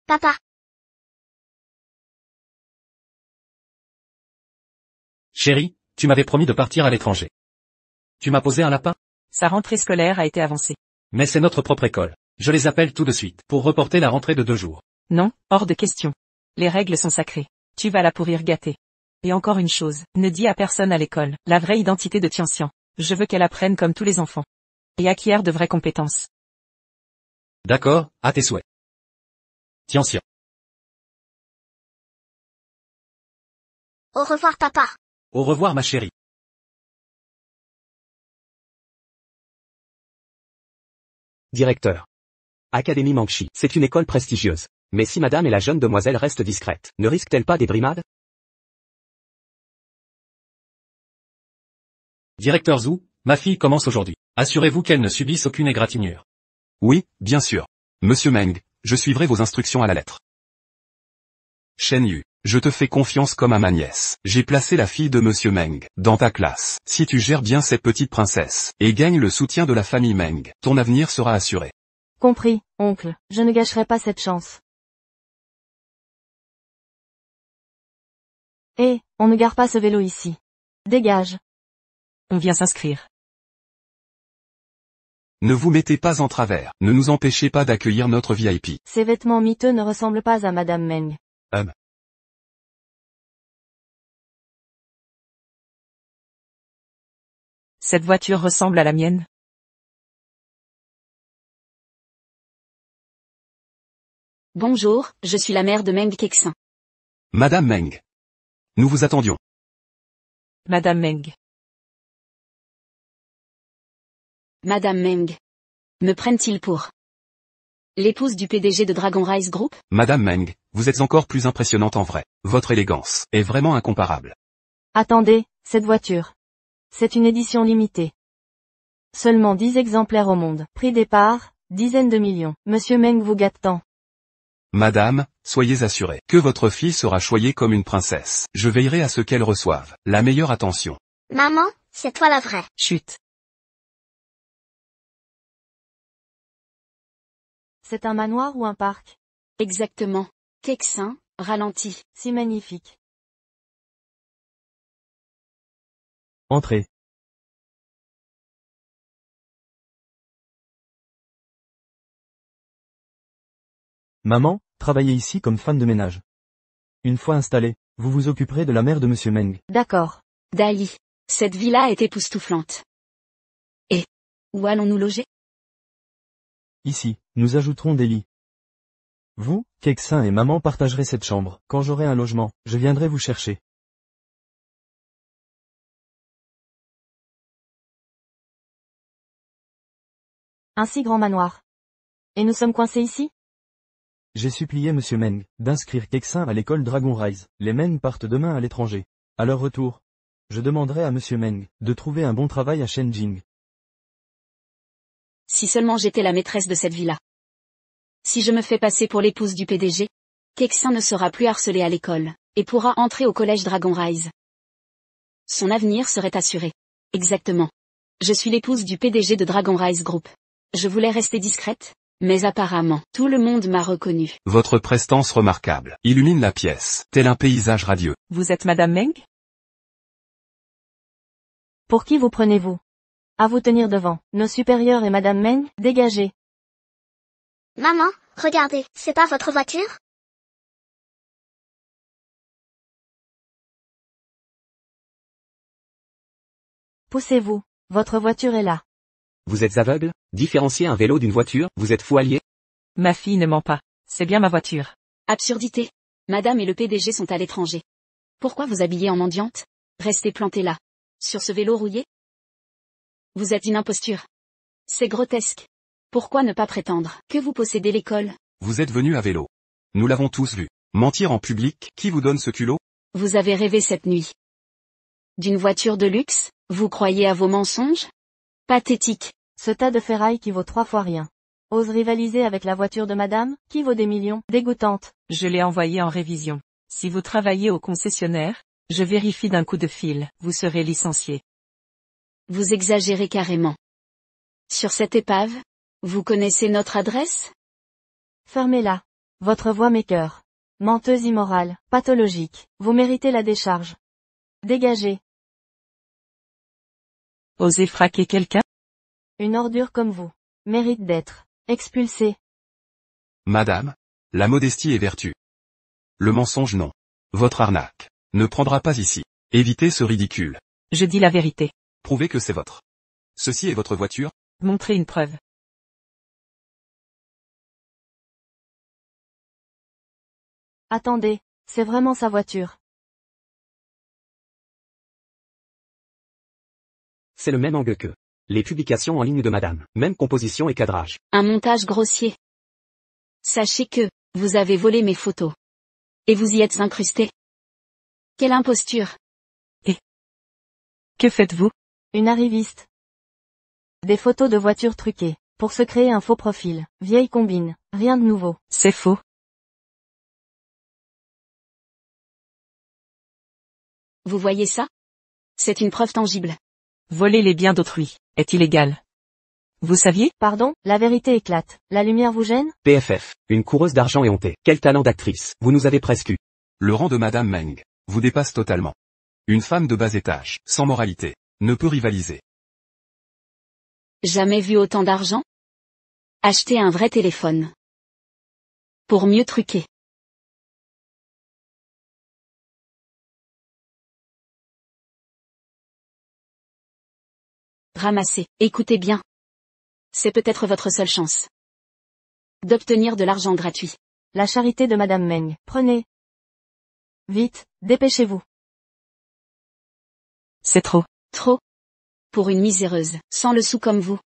Papa. Chérie, tu m'avais promis de partir à l'étranger. Tu m'as posé un lapin? Sa rentrée scolaire a été avancée. Mais c'est notre propre école. Je les appelle tout de suite, pour reporter la rentrée de 2 jours. Non, hors de question. Les règles sont sacrées. Tu vas la pourrir gâtée. Et encore une chose, ne dis à personne à l'école, la vraie identité de Tianxian. Je veux qu'elle apprenne comme tous les enfants. Et acquiert de vraies compétences. D'accord, à tes souhaits. Tianxian. Au revoir papa. Au revoir ma chérie. Directeur. Académie Mangshi, c'est une école prestigieuse. Mais si madame et la jeune demoiselle restent discrètes, ne risquent-elles pas des brimades? Directeur Zhu, ma fille commence aujourd'hui. Assurez-vous qu'elle ne subisse aucune égratignure. Oui, bien sûr. Monsieur Meng, je suivrai vos instructions à la lettre. Shen Yu, je te fais confiance comme à ma nièce. J'ai placé la fille de Monsieur Meng dans ta classe. Si tu gères bien cette petite princesse, et gagnes le soutien de la famille Meng, ton avenir sera assuré. Compris, oncle, je ne gâcherai pas cette chance. Eh, on ne gare pas ce vélo ici. Dégage. On vient s'inscrire. Ne vous mettez pas en travers, ne nous empêchez pas d'accueillir notre VIP. Ces vêtements miteux ne ressemblent pas à Madame Meng. Cette voiture ressemble à la mienne. Bonjour, je suis la mère de Meng Kexin. Madame Meng. Nous vous attendions. Madame Meng. Madame Meng. Me prennent-ils pour l'épouse du PDG de Dragon Rise Group? Madame Meng, vous êtes encore plus impressionnante en vrai. Votre élégance est vraiment incomparable. Attendez, cette voiture. C'est une édition limitée. Seulement 10 exemplaires au monde. Prix départ, dizaines de millions. Monsieur Meng vous gâte tant. Madame, soyez assurée que votre fille sera choyée comme une princesse. Je veillerai à ce qu'elle reçoive la meilleure attention. Maman, c'est toi la vraie. Chut. C'est un manoir ou un parc? Exactement. Kexin, ralenti. Si magnifique. Entrez. Maman, travaillez ici comme femme de ménage. Une fois installée, vous vous occuperez de la mère de Monsieur Meng. D'accord. Dali. Cette villa est époustouflante. Et où allons-nous loger? Ici, nous ajouterons des lits. Vous, Kexin et maman partagerez cette chambre. Quand j'aurai un logement, je viendrai vous chercher. Un si grand manoir. Et nous sommes coincés ici? J'ai supplié Monsieur Meng d'inscrire Kexin à l'école Dragon Rise. Les Meng partent demain à l'étranger. À leur retour, je demanderai à Monsieur Meng de trouver un bon travail à Shenjing. Si seulement j'étais la maîtresse de cette villa. Si je me fais passer pour l'épouse du PDG, Kexin ne sera plus harcelé à l'école, et pourra entrer au collège Dragon Rise. Son avenir serait assuré. Exactement. Je suis l'épouse du PDG de Dragon Rise Group. Je voulais rester discrète, mais apparemment, tout le monde m'a reconnue. Votre prestance remarquable illumine la pièce, tel un paysage radieux. Vous êtes Madame Meng? Pour qui vous prenez-vous? À vous tenir devant. Nos supérieurs et Madame Meng, dégagez. Maman, regardez, c'est pas votre voiture? Poussez-vous. Votre voiture est là. Vous êtes aveugle? Différencier un vélo d'une voiture, vous êtes fou allié? Ma fille ne ment pas. C'est bien ma voiture. Absurdité. Madame et le PDG sont à l'étranger. Pourquoi vous habiller en mendiante? Restez planté là. Sur ce vélo rouillé? Vous êtes une imposture. C'est grotesque. Pourquoi ne pas prétendre que vous possédez l'école? Vous êtes venu à vélo. Nous l'avons tous vu. Mentir en public, qui vous donne ce culot? Vous avez rêvé cette nuit d'une voiture de luxe? Vous croyez à vos mensonges? Pathétique. Ce tas de ferraille qui vaut 3 fois rien. Ose rivaliser avec la voiture de madame, qui vaut des millions, dégoûtante. Je l'ai envoyée en révision. Si vous travaillez au concessionnaire, je vérifie d'un coup de fil, vous serez licencié. Vous exagérez carrément. Sur cette épave, vous connaissez notre adresse? Fermez-la. Votre voix m'écœure. Menteuse immorale, pathologique, vous méritez la décharge. Dégagez. Osez fraquer quelqu'un? Une ordure comme vous. Mérite d'être expulsée. Madame, la modestie est vertu. Le mensonge non. Votre arnaque ne prendra pas ici. Évitez ce ridicule. Je dis la vérité. Prouvez que c'est votre. Ceci est votre voiture? Montrez une preuve. Attendez, c'est vraiment sa voiture. C'est le même angle que les publications en ligne de madame. Même composition et cadrage. Un montage grossier. Sachez que, vous avez volé mes photos. Et vous y êtes incrusté. Quelle imposture. Que faites-vous? Une arriviste. Des photos de voitures truquées. Pour se créer un faux profil. Vieille combine. Rien de nouveau. C'est faux. Vous voyez ça? C'est une preuve tangible. Voler les biens d'autrui est illégal. Vous saviez? Pardon, la vérité éclate. La lumière vous gêne? PFF. Une coureuse d'argent éhontée. Quel talent d'actrice. Vous nous avez presque eu. Le rang de Madame Meng vous dépasse totalement. Une femme de bas étage, sans moralité, ne peut rivaliser. Jamais vu autant d'argent? Achetez un vrai téléphone. Pour mieux truquer. Ramassez, écoutez bien. C'est peut-être votre seule chance d'obtenir de l'argent gratuit. La charité de Madame Meng. Prenez. Vite, dépêchez-vous. C'est trop. Trop. Pour une miséreuse, sans le sou comme vous.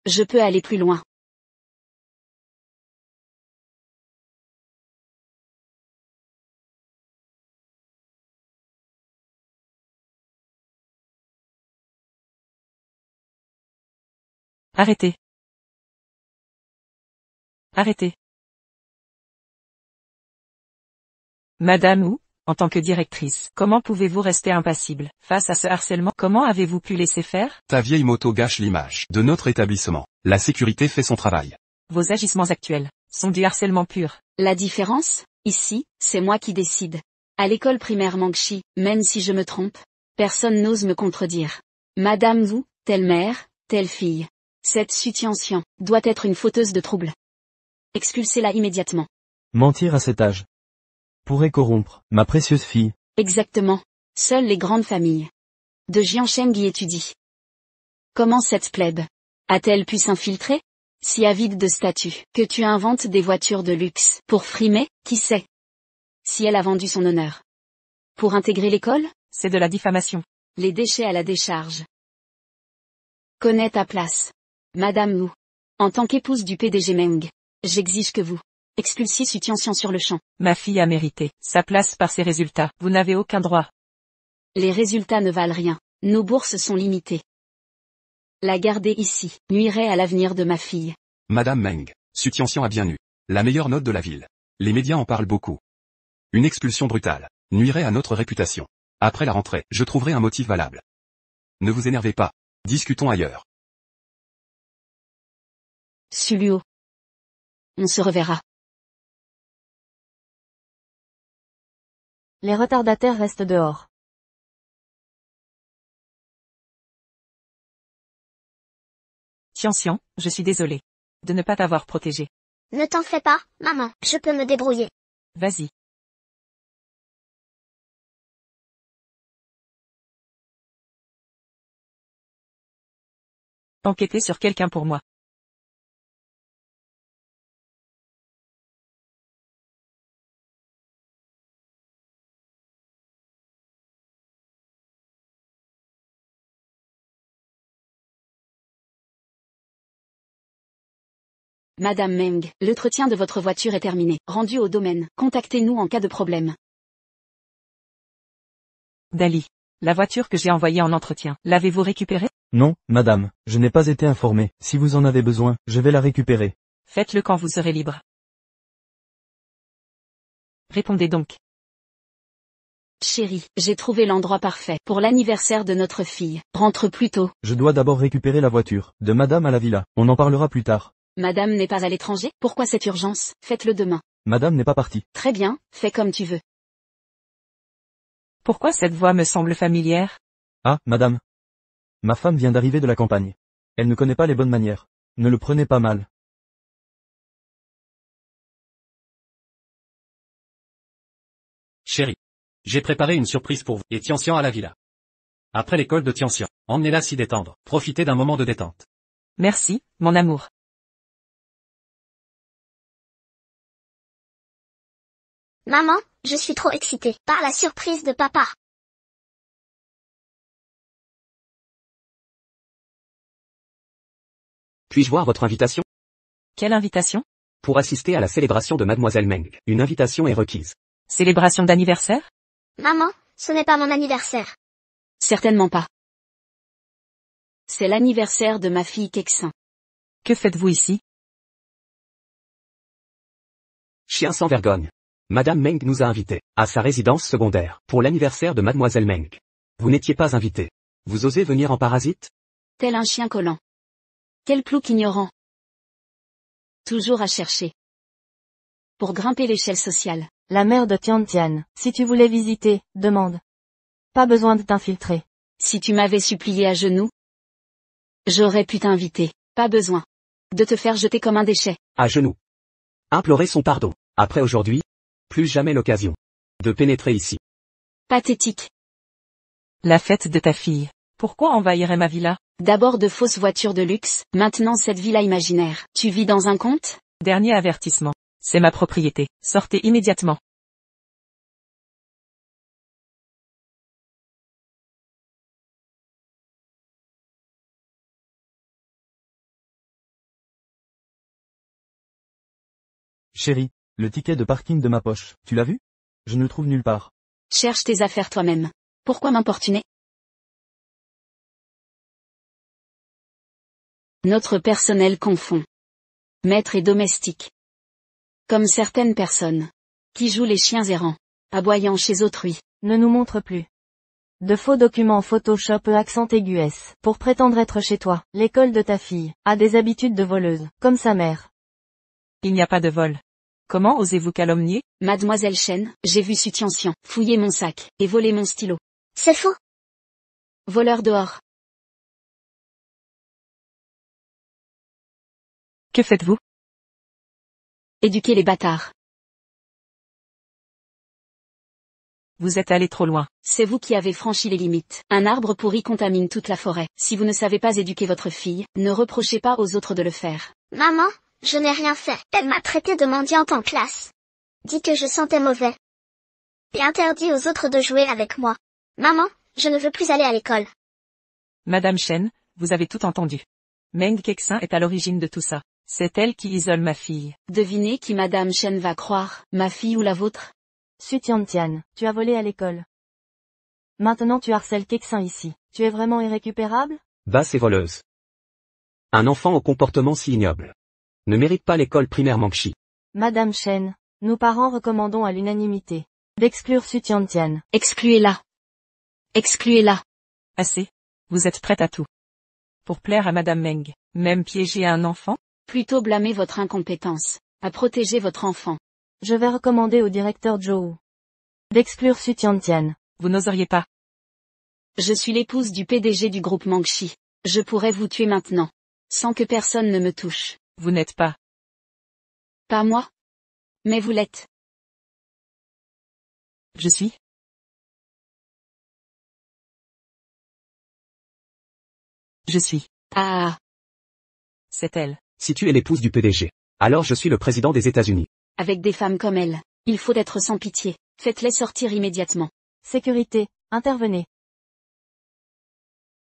Je peux aller plus loin. Arrêtez. Arrêtez. Madame Wu, en tant que directrice, comment pouvez-vous rester impassible face à ce harcèlement? Comment avez-vous pu laisser faire? Ta vieille moto gâche l'image de notre établissement. La sécurité fait son travail. Vos agissements actuels sont du harcèlement pur. La différence, ici, c'est moi qui décide. À l'école primaire Mangshi, même si je me trompe, personne n'ose me contredire. Madame Wu, telle mère, telle fille. Cette Sutiancian doit être une fauteuse de troubles. Expulsez-la immédiatement. Mentir à cet âge pourrait corrompre ma précieuse fille. Exactement. Seules les grandes familles de Jiansheng y étudient. Comment cette plèbe a-t-elle pu s'infiltrer? Si avide de statut, que tu inventes des voitures de luxe pour frimer, qui sait? Si elle a vendu son honneur pour intégrer l'école? C'est de la diffamation. Les déchets à la décharge. Connais ta place. Madame Wu. En tant qu'épouse du PDG Meng, j'exige que vous expulsiez Sutiancian sur le champ. Ma fille a mérité sa place par ses résultats. Vous n'avez aucun droit. Les résultats ne valent rien. Nos bourses sont limitées. La garder ici nuirait à l'avenir de ma fille. Madame Meng, Sutiancian a bien eu la meilleure note de la ville. Les médias en parlent beaucoup. Une expulsion brutale nuirait à notre réputation. Après la rentrée, je trouverai un motif valable. Ne vous énervez pas. Discutons ailleurs. Suluo. On se reverra. Les retardataires restent dehors. Tiancian, je suis désolé de ne pas t'avoir protégé. Ne t'en fais pas, maman, je peux me débrouiller. Vas-y. Enquêtez sur quelqu'un pour moi. Madame Meng, l'entretien de votre voiture est terminé. Rendu au domaine. Contactez-nous en cas de problème. Dali. La voiture que j'ai envoyée en entretien, l'avez-vous récupérée? Non, madame, je n'ai pas été informé. Si vous en avez besoin, je vais la récupérer. Faites-le quand vous serez libre. Répondez donc. Chérie, j'ai trouvé l'endroit parfait pour l'anniversaire de notre fille. Rentre plus tôt. Je dois d'abord récupérer la voiture de madame à la villa. On en parlera plus tard. Madame n'est pas à l'étranger? Pourquoi cette urgence? Faites-le demain. Madame n'est pas partie. Très bien, fais comme tu veux. Pourquoi cette voix me semble familière? Ah, madame. Ma femme vient d'arriver de la campagne. Elle ne connaît pas les bonnes manières. Ne le prenez pas mal. Chérie. J'ai préparé une surprise pour vous et Tianxian à la villa. Après l'école de Tianxian, emmenez-la s'y détendre. Profitez d'un moment de détente. Merci, mon amour. Maman, je suis trop excitée par la surprise de papa. Puis-je voir votre invitation? Quelle invitation? Pour assister à la célébration de Mademoiselle Meng. Une invitation est requise. Célébration d'anniversaire? Maman, ce n'est pas mon anniversaire. Certainement pas. C'est l'anniversaire de ma fille Kexin. Que faites-vous ici? Chien sans vergogne. Madame Meng nous a invités à sa résidence secondaire pour l'anniversaire de Mademoiselle Meng. Vous n'étiez pas invité. Vous osez venir en parasite? Tel un chien collant. Quel plouc ignorant. Toujours à chercher. Pour grimper l'échelle sociale. La mère de Tiantian, si tu voulais visiter, demande. Pas besoin de t'infiltrer. Si tu m'avais supplié à genoux, j'aurais pu t'inviter. Pas besoin de te faire jeter comme un déchet. À genoux. Implorer son pardon. Après aujourd'hui, plus jamais l'occasion de pénétrer ici. Pathétique. La fête de ta fille. Pourquoi envahirait ma villa? D'abord de fausses voitures de luxe, maintenant cette villa imaginaire. Tu vis dans un conte? Dernier avertissement. C'est ma propriété. Sortez immédiatement. Chérie, le ticket de parking de ma poche, tu l'as vu? Je ne le trouve nulle part. Cherche tes affaires toi-même. Pourquoi m'importuner? Notre personnel confond maître et domestique. Comme certaines personnes qui jouent les chiens errants, aboyant chez autrui. Ne nous montre plus. De faux documents Photoshop accent aigu S. Pour prétendre être chez toi, l'école de ta fille a des habitudes de voleuse, comme sa mère. Il n'y a pas de vol. Comment osez-vous calomnier? Mademoiselle Chen, j'ai vu Su Tianxian fouiller mon sac et voler mon stylo. C'est faux. Voleur dehors. Que faites-vous? Éduquer les bâtards. Vous êtes allé trop loin. C'est vous qui avez franchi les limites. Un arbre pourri contamine toute la forêt. Si vous ne savez pas éduquer votre fille, ne reprochez pas aux autres de le faire. Maman, je n'ai rien fait. Elle m'a traité de mendiante en classe. Dit que je sentais mauvais. Et interdit aux autres de jouer avec moi. Maman, je ne veux plus aller à l'école. Madame Chen, vous avez tout entendu. Meng Kexin est à l'origine de tout ça. C'est elle qui isole ma fille. Devinez qui Madame Chen va croire, ma fille ou la vôtre? Su Tiantian, tu as volé à l'école. Maintenant tu harcèles Kexin ici. Tu es vraiment irrécupérable? Basse et voleuse. Un enfant au comportement si ignoble ne mérite pas l'école primaire Mangshi. Madame Chen, nous parents recommandons à l'unanimité d'exclure Su Tiantian. Excluez-la. Excluez-la. Assez. Vous êtes prête à tout. Pour plaire à Madame Meng, même piéger un enfant? Plutôt blâmer votre incompétence, à protéger votre enfant. Je vais recommander au directeur Zhou d'exclure Su Tiantian. Vous n'oseriez pas. Je suis l'épouse du PDG du groupe Mangshi. Je pourrais vous tuer maintenant, sans que personne ne me touche. Vous n'êtes pas. Pas moi. Mais vous l'êtes. Je suis. Je suis. Ah. C'est elle. Si tu es l'épouse du PDG, alors je suis le président des États-Unis. Avec des femmes comme elle, il faut être sans pitié. Faites-les sortir immédiatement. Sécurité, intervenez.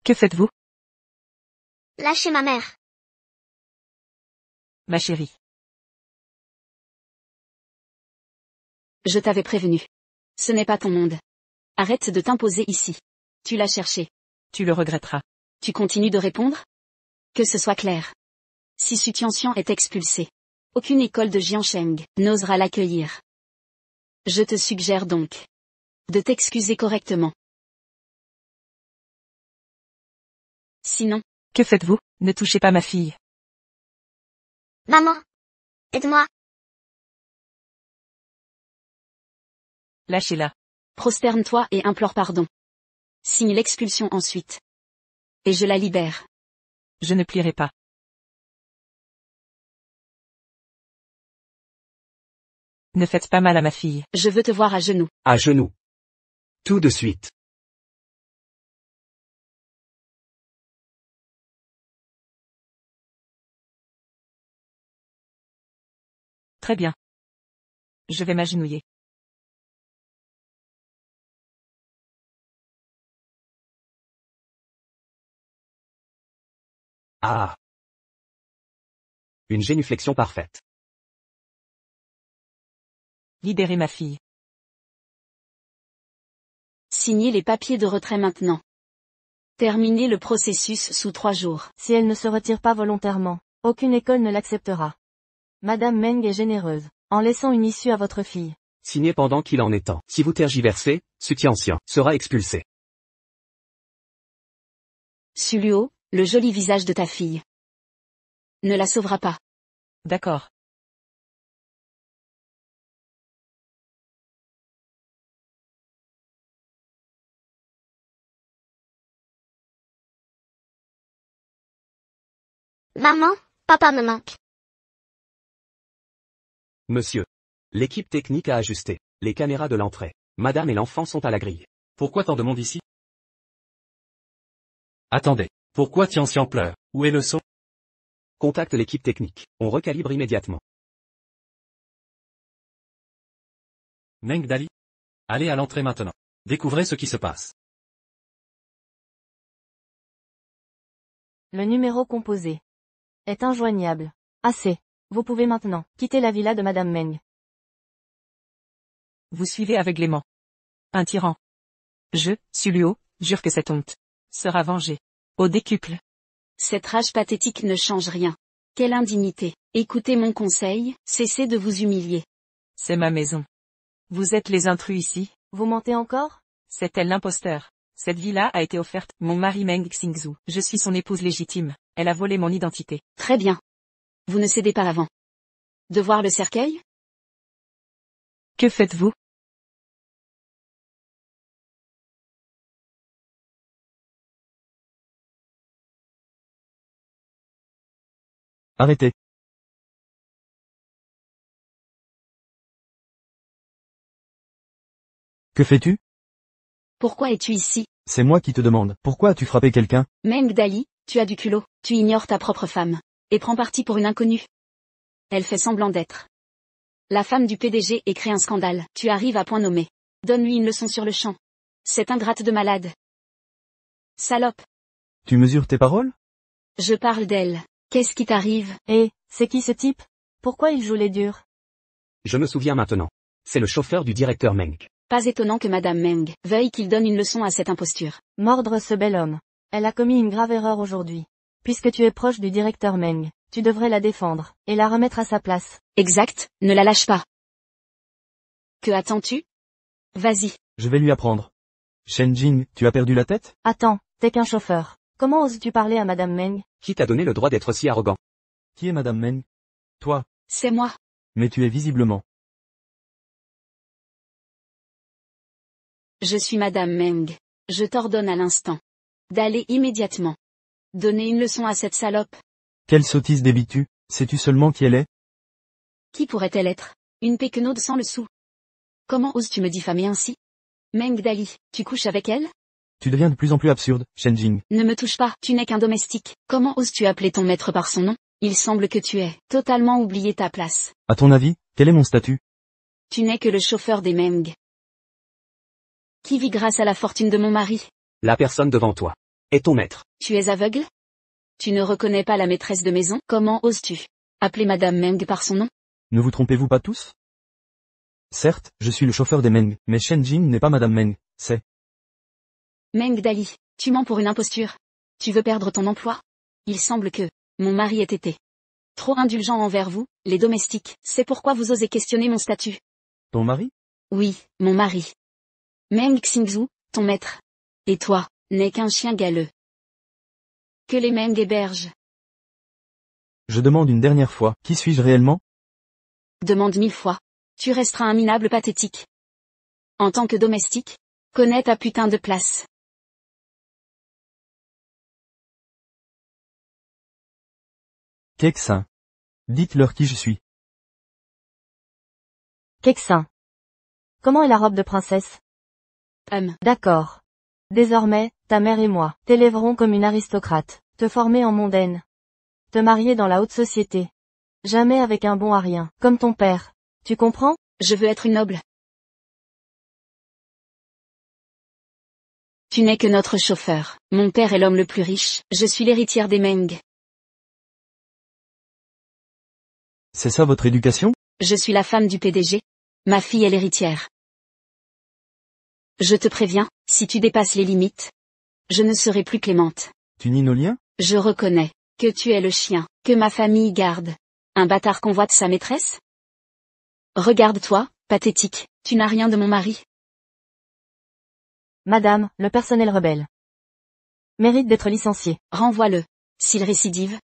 Que faites-vous? Lâchez ma mère. Ma chérie. Je t'avais prévenu. Ce n'est pas ton monde. Arrête de t'imposer ici. Tu l'as cherché. Tu le regretteras. Tu continues de répondre? Que ce soit clair. Si Su Tianxian est expulsé, aucune école de Jiansheng n'osera l'accueillir. Je te suggère donc de t'excuser correctement. Sinon, Que faites-vous? Ne touchez pas ma fille. Maman! Aide-moi! Lâchez-la. Prosterne-toi et implore pardon. Signe l'expulsion ensuite. Et je la libère. Je ne plierai pas. Ne faites pas mal à ma fille. Je veux te voir à genoux. À genoux. Tout de suite. Très bien. Je vais m'agenouiller. Ah. Une génuflexion parfaite. Libérez ma fille. Signez les papiers de retrait maintenant. Terminez le processus sous 3 jours. Si elle ne se retire pas volontairement, aucune école ne l'acceptera. Madame Meng est généreuse, en laissant une issue à votre fille. Signez pendant qu'il en est temps. Si vous tergiversez, Su Tianxian sera expulsé. Suluo, le joli visage de ta fille ne la sauvera pas. D'accord. Maman, papa me manque. Monsieur. L'équipe technique a ajusté les caméras de l'entrée. Madame et l'enfant sont à la grille. Pourquoi tant de monde ici? Attendez. Pourquoi Tianxian pleure? Où est le son? Contacte l'équipe technique. On recalibre immédiatement. Meng Dali? Allez à l'entrée maintenant. Découvrez ce qui se passe. Le numéro composé est injoignable. Assez. Vous pouvez maintenant quitter la villa de Madame Meng. Vous suivez aveuglément. Un tyran. Je, Suluo, jure que cette honte sera vengée. Au décuple. Cette rage pathétique ne change rien. Quelle indignité. Écoutez mon conseil, cessez de vous humilier. C'est ma maison. Vous êtes les intrus ici. Vous mentez encore? C'est elle l'imposteur. Cette villa a été offerte, mon mari Meng Xingzhu. Je suis son épouse légitime. Elle a volé mon identité. Très bien. Vous ne cédez pas avant. De voir le cercueil? Que faites-vous? Arrêtez. Que fais-tu? Pourquoi es-tu ici? C'est moi qui te demande. Pourquoi as-tu frappé quelqu'un? Meng Dali, tu as du culot. Tu ignores ta propre femme. Et prends parti pour une inconnue. Elle fait semblant d'être la femme du PDG et crée un scandale. Tu arrives à point nommé. Donne-lui une leçon sur le champ. Cette ingrate de malade. Salope. Tu mesures tes paroles? Je parle d'elle. Qu'est-ce qui t'arrive? Et, c'est qui ce type? Pourquoi il joue les durs? Je me souviens maintenant. C'est le chauffeur du directeur Meng. Pas étonnant que Madame Meng veuille qu'il donne une leçon à cette imposture. Mordre ce bel homme. Elle a commis une grave erreur aujourd'hui. Puisque tu es proche du directeur Meng, tu devrais la défendre, et la remettre à sa place. Exact, ne la lâche pas. Que attends-tu? Vas-y. Je vais lui apprendre. Shen Jing, tu as perdu la tête? Attends, t'es qu'un chauffeur. Comment oses-tu parler à Madame Meng? Qui t'a donné le droit d'être si arrogant? Qui est Madame Meng? Toi. C'est moi. Mais tu es visiblement. Je suis Madame Meng. Je t'ordonne à l'instant d'aller immédiatement donner une leçon à cette salope. Quelle sottise débites-tu? Sais-tu seulement qui elle est? Qui pourrait-elle être? Une péquenaude sans le sou. Comment oses-tu me diffamer ainsi? Meng Dali, tu couches avec elle? Tu deviens de plus en plus absurde, Shen Jing. Ne me touche pas, tu n'es qu'un domestique. Comment oses-tu appeler ton maître par son nom? Il semble que tu aies totalement oublié ta place. À ton avis, quel est mon statut? Tu n'es que le chauffeur des Meng. Qui vit grâce à la fortune de mon mari. La personne devant toi est ton maître. Tu es aveugle? Tu ne reconnais pas la maîtresse de maison? Comment oses-tu appeler Madame Meng par son nom? Ne vous trompez-vous pas tous? Certes, je suis le chauffeur des Meng, mais Shen Jing n'est pas Madame Meng, c'est... Meng Dali, tu mens pour une imposture. Tu veux perdre ton emploi? Il semble que mon mari ait été trop indulgent envers vous, les domestiques. C'est pourquoi vous osez questionner mon statut. Ton mari? Oui, mon mari. Meng Xingzhu, ton maître. Et toi, n'est qu'un chien galeux que les Meng hébergent. Je demande une dernière fois, qui suis-je réellement? Demande 1000 fois. Tu resteras un minable pathétique. En tant que domestique, connais ta putain de place. Keksin. Dites-leur qui je suis. Keksin. Comment est la robe de princesse? D'accord. Désormais, ta mère et moi, t'élèverons comme une aristocrate, te former en mondaine. Te marier dans la haute société. Jamais avec un bon à rien, comme ton père. Tu comprends? Je veux être une noble. Tu n'es que notre chauffeur. Mon père est l'homme le plus riche, je suis l'héritière des Meng. C'est ça votre éducation? Je suis la femme du PDG. Ma fille est l'héritière. Je te préviens, si tu dépasses les limites, je ne serai plus clémente. Tu nies nos liens? Je reconnais que tu es le chien que ma famille garde. Un bâtard convoite sa maîtresse? Regarde-toi, pathétique, tu n'as rien de mon mari. Madame, le personnel rebelle mérite d'être licencié. Renvoie-le. S'il récidive,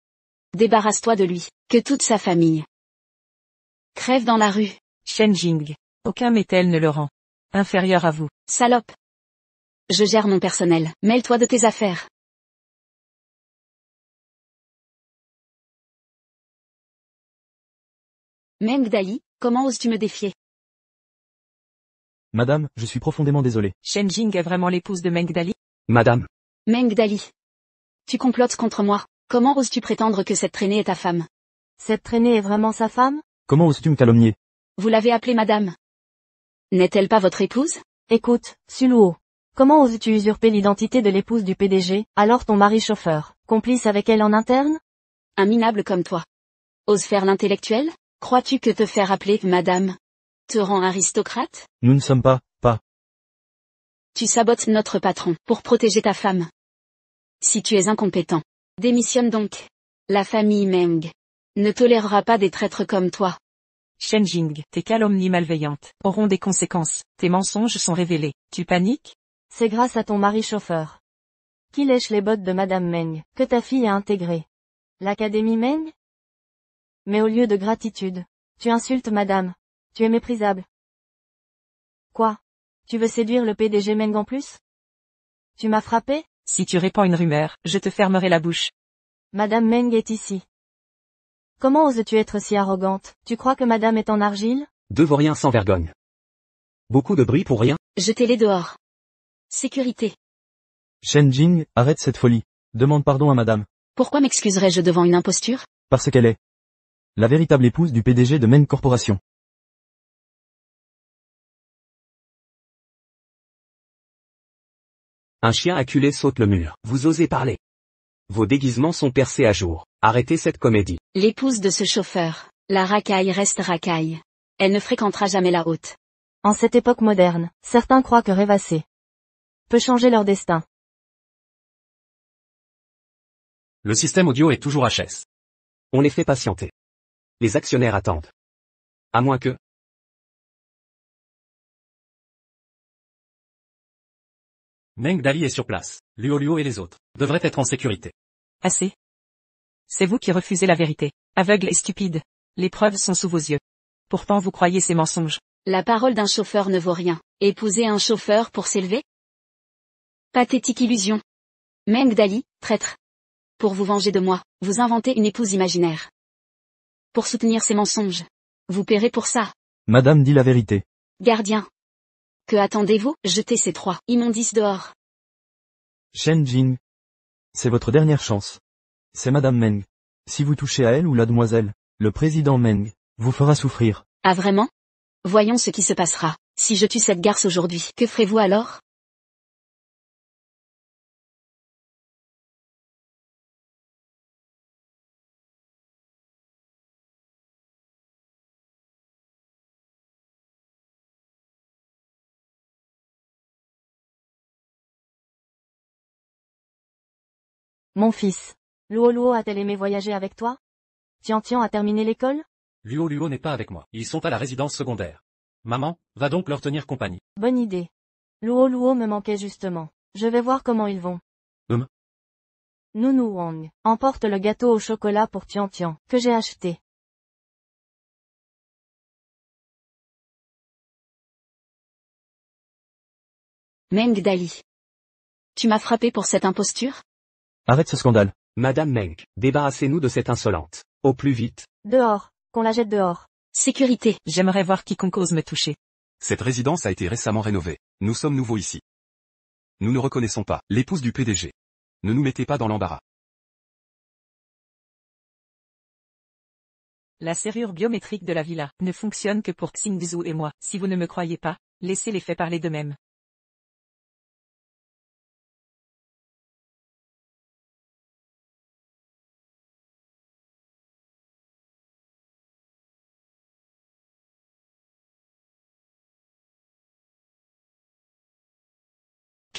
débarrasse-toi de lui, que toute sa famille crève dans la rue. Shen Jing. Aucun métal ne le rend inférieur à vous. Salope. Je gère mon personnel, mêle-toi de tes affaires. Meng Dali, comment oses-tu me défier? Madame, je suis profondément désolé. Shen Jing est vraiment l'épouse de Meng Dali? Madame, Meng Dali. Tu complotes contre moi. Comment oses-tu prétendre que cette traînée est ta femme? Cette traînée est vraiment sa femme? Comment oses-tu me calomnier? Vous l'avez appelée madame. N'est-elle pas votre épouse? Écoute, Suluo. Comment oses-tu usurper l'identité de l'épouse du PDG, alors ton mari chauffeur, complice avec elle en interne? Un minable comme toi. Ose faire l'intellectuel? Crois-tu que te faire appeler madame te rend aristocrate? Nous ne sommes pas. Tu sabotes notre patron pour protéger ta femme. Si tu es incompétent, démissionne donc. La famille Meng ne tolérera pas des traîtres comme toi. Shen Jing, tes calomnies malveillantes auront des conséquences. Tes mensonges sont révélés. Tu paniques? C'est grâce à ton mari chauffeur, qui lèche les bottes de Madame Meng, que ta fille a intégré l'Académie Meng? Mais au lieu de gratitude, tu insultes Madame. Tu es méprisable. Quoi? Tu veux séduire le PDG Meng en plus? Tu m'as frappé? Si tu répands une rumeur, je te fermerai la bouche. Madame Meng est ici. Comment oses-tu être si arrogante? Tu crois que Madame est en argile? deux vauriens sans vergogne. Beaucoup de bruit pour rien? Jetez-les dehors. Sécurité. Shen Jing, arrête cette folie. Demande pardon à madame. Pourquoi m'excuserais-je devant une imposture? Parce qu'elle est la véritable épouse du PDG de Meng Corporation. Un chien acculé saute le mur. Vous osez parler. Vos déguisements sont percés à jour. Arrêtez cette comédie. L'épouse de ce chauffeur. La racaille reste racaille. Elle ne fréquentera jamais la haute. En cette époque moderne, certains croient que rêvasser peut changer leur destin. Le système audio est toujours HS. On les fait patienter. Les actionnaires attendent. À moins que... Meng Dali est sur place. Luo et les autres devraient être en sécurité. Assez. C'est vous qui refusez la vérité. Aveugle et stupide. Les preuves sont sous vos yeux. Pourtant vous croyez ces mensonges. La parole d'un chauffeur ne vaut rien. Épouser un chauffeur pour s'élever? Pathétique illusion. Meng Dali, traître. Pour vous venger de moi, vous inventez une épouse imaginaire. Pour soutenir ces mensonges. Vous paierez pour ça. Madame dit la vérité. Gardien. Que attendez-vous? Jetez ces trois immondices dehors. Shen Jing. C'est votre dernière chance. C'est Madame Meng. Si vous touchez à elle ou la demoiselle, le président Meng vous fera souffrir. Ah vraiment? Voyons ce qui se passera. Si je tue cette garce aujourd'hui, que ferez-vous alors? Mon fils. Luo a-t-elle aimé voyager avec toi? Tian a terminé l'école? Luo n'est pas avec moi. Ils sont à la résidence secondaire. Maman, va donc leur tenir compagnie. Bonne idée. Luo me manquait justement. Je vais voir comment ils vont. Nounou Wong, emporte le gâteau au chocolat pour Tian Tian, que j'ai acheté. Meng Dali. Tu m'as frappé pour cette imposture? Arrête ce scandale. Madame Meng, débarrassez-nous de cette insolente. Au plus vite. Dehors, qu'on la jette dehors. Sécurité. J'aimerais voir quiconque ose me toucher. Cette résidence a été récemment rénovée. Nous sommes nouveaux ici. Nous ne reconnaissons pas l'épouse du PDG. Ne nous mettez pas dans l'embarras. La serrure biométrique de la villa ne fonctionne que pour Xingzhu et moi. Si vous ne me croyez pas, laissez les faits parler d'eux-mêmes.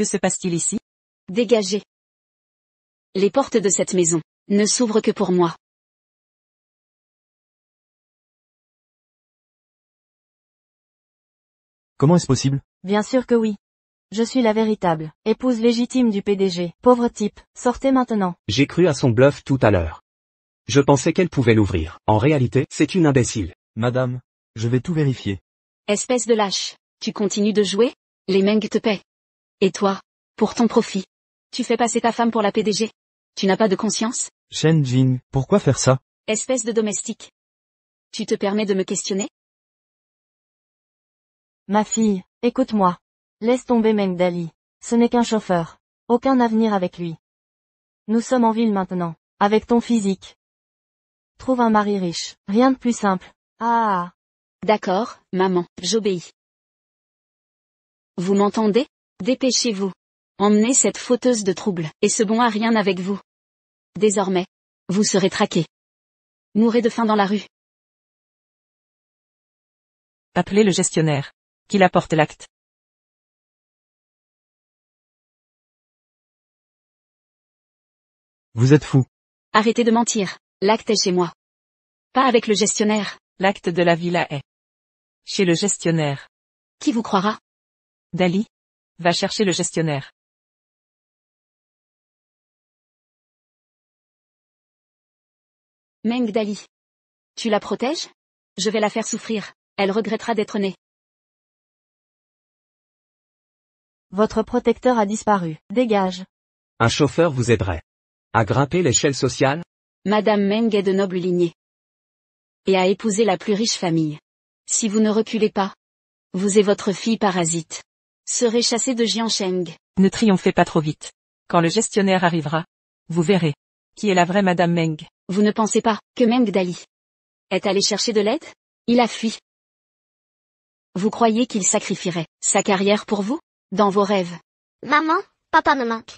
Que se passe-t-il ici? Dégagez. Les portes de cette maison ne s'ouvrent que pour moi. Comment est-ce possible? Bien sûr que oui. Je suis la véritable épouse légitime du PDG. Pauvre type, sortez maintenant. J'ai cru à son bluff tout à l'heure. Je pensais qu'elle pouvait l'ouvrir. En réalité, c'est une imbécile. Madame, je vais tout vérifier. Espèce de lâche. Tu continues de jouer? Les Meng te paient. Et toi? Pour ton profit. Tu fais passer ta femme pour la PDG? Tu n'as pas de conscience? Shen Jing, pourquoi faire ça? Espèce de domestique. Tu te permets de me questionner? Ma fille, écoute-moi. Laisse tomber Meng Dali. Ce n'est qu'un chauffeur. Aucun avenir avec lui. Nous sommes en ville maintenant. Avec ton physique. Trouve un mari riche. Rien de plus simple. Ah. D'accord, maman, j'obéis. Vous m'entendez? Dépêchez-vous. Emmenez cette fauteuse de trouble, et ce bon à rien avec vous. Désormais, vous serez traqués. Mourrez de faim dans la rue. Appelez le gestionnaire. Qu'il apporte l'acte. Vous êtes fou. Arrêtez de mentir. L'acte est chez moi. Pas avec le gestionnaire. L'acte de la villa est chez le gestionnaire. Qui vous croira? Dali, va chercher le gestionnaire. Meng Dali. Tu la protèges? Je vais la faire souffrir. Elle regrettera d'être née. Votre protecteur a disparu. Dégage. Un chauffeur vous aiderait à grimper l'échelle sociale? Madame Meng est de noble lignée. Et a épousé la plus riche famille. Si vous ne reculez pas, vous et votre fille parasite serez chassés de Jiansheng. Ne triomphez pas trop vite. Quand le gestionnaire arrivera, vous verrez qui est la vraie Madame Meng. Vous ne pensez pas que Meng Dali est allé chercher de l'aide? Il a fui. Vous croyez qu'il sacrifierait sa carrière pour vous? Dans vos rêves. Maman, papa me manque.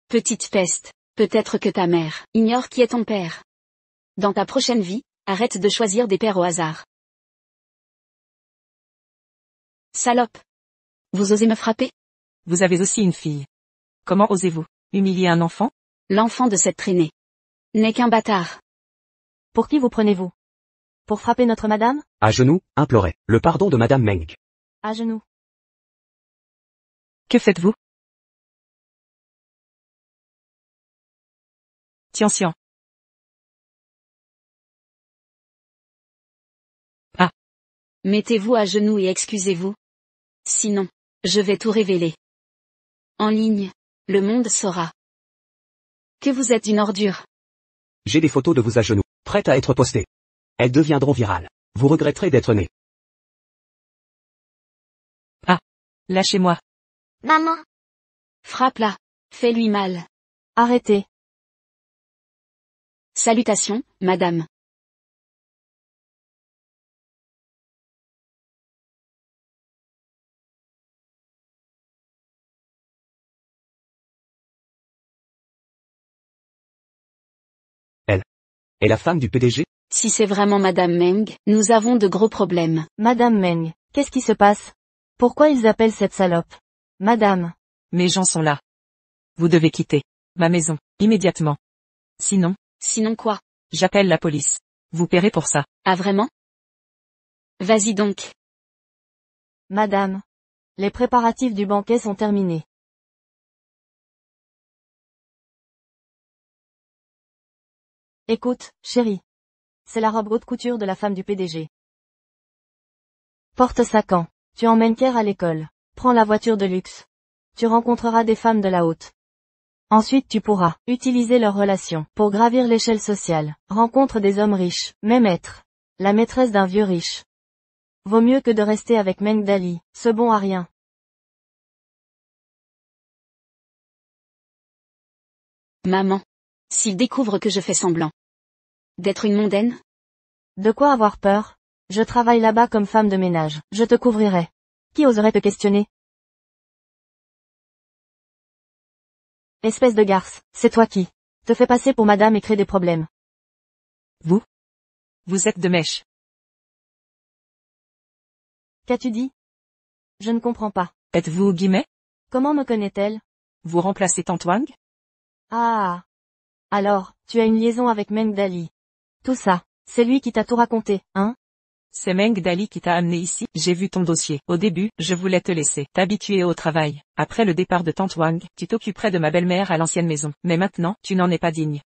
Petite peste, peut-être que ta mère ignore qui est ton père. Dans ta prochaine vie, arrête de choisir des pères au hasard. Salope. Vous osez me frapper? Vous avez aussi une fille. Comment osez-vous humilier un enfant? L'enfant de cette traînée n'est qu'un bâtard. Pour qui vous prenez-vous? Pour frapper notre madame? À genoux, implorez le pardon de Madame Meng. À genoux. Que faites-vous? Tian. Mettez-vous à genoux et excusez-vous. Sinon, je vais tout révéler. En ligne, le monde saura que vous êtes une ordure. J'ai des photos de vous à genoux, prêtes à être postées. Elles deviendront virales. Vous regretterez d'être né. Lâchez-moi. Maman, Frappe-la. Fais-lui mal. Arrêtez. Salutations, madame. Et la femme du PDG? Si c'est vraiment madame Meng, nous avons de gros problèmes. Madame Meng, qu'est-ce qui se passe? Pourquoi ils appellent cette salope? Madame. Mes gens sont là. Vous devez quitter ma maison, immédiatement. Sinon, Sinon quoi? j'appelle la police. Vous paierez pour ça. Ah vraiment? Vas-y donc. Madame. Les préparatifs du banquet sont terminés. Écoute, chérie. C'est la robe haute couture de la femme du PDG. Porte ça quand tu emmènes Kerr à l'école. Prends la voiture de luxe. Tu rencontreras des femmes de la haute. Ensuite tu pourras utiliser leurs relations pour gravir l'échelle sociale. Rencontre des hommes riches, même être la maîtresse d'un vieux riche. Vaut mieux que de rester avec Meng Dali, ce bon à rien. Maman. S'il découvre que je fais semblant d'être une mondaine? De quoi avoir peur? Je travaille là-bas comme femme de ménage. Je te couvrirai. Qui oserait te questionner? Espèce de garce, c'est toi qui te fais passer pour madame et crée des problèmes. Vous? Vous êtes de mèche. Qu'as-tu dit? Je ne comprends pas. Êtes-vous au guillemet? Comment me connaît-elle? Vous remplacez Tante Wang? Ah. Alors, tu as une liaison avec Meng Dali. Tout ça, c'est lui qui t'a tout raconté, hein? C'est Meng Dali qui t'a amené ici. J'ai vu ton dossier. Au début, je voulais te laisser t'habituer au travail. Après le départ de Tante Wang, tu t'occuperais de ma belle-mère à l'ancienne maison. Mais maintenant, tu n'en es pas digne.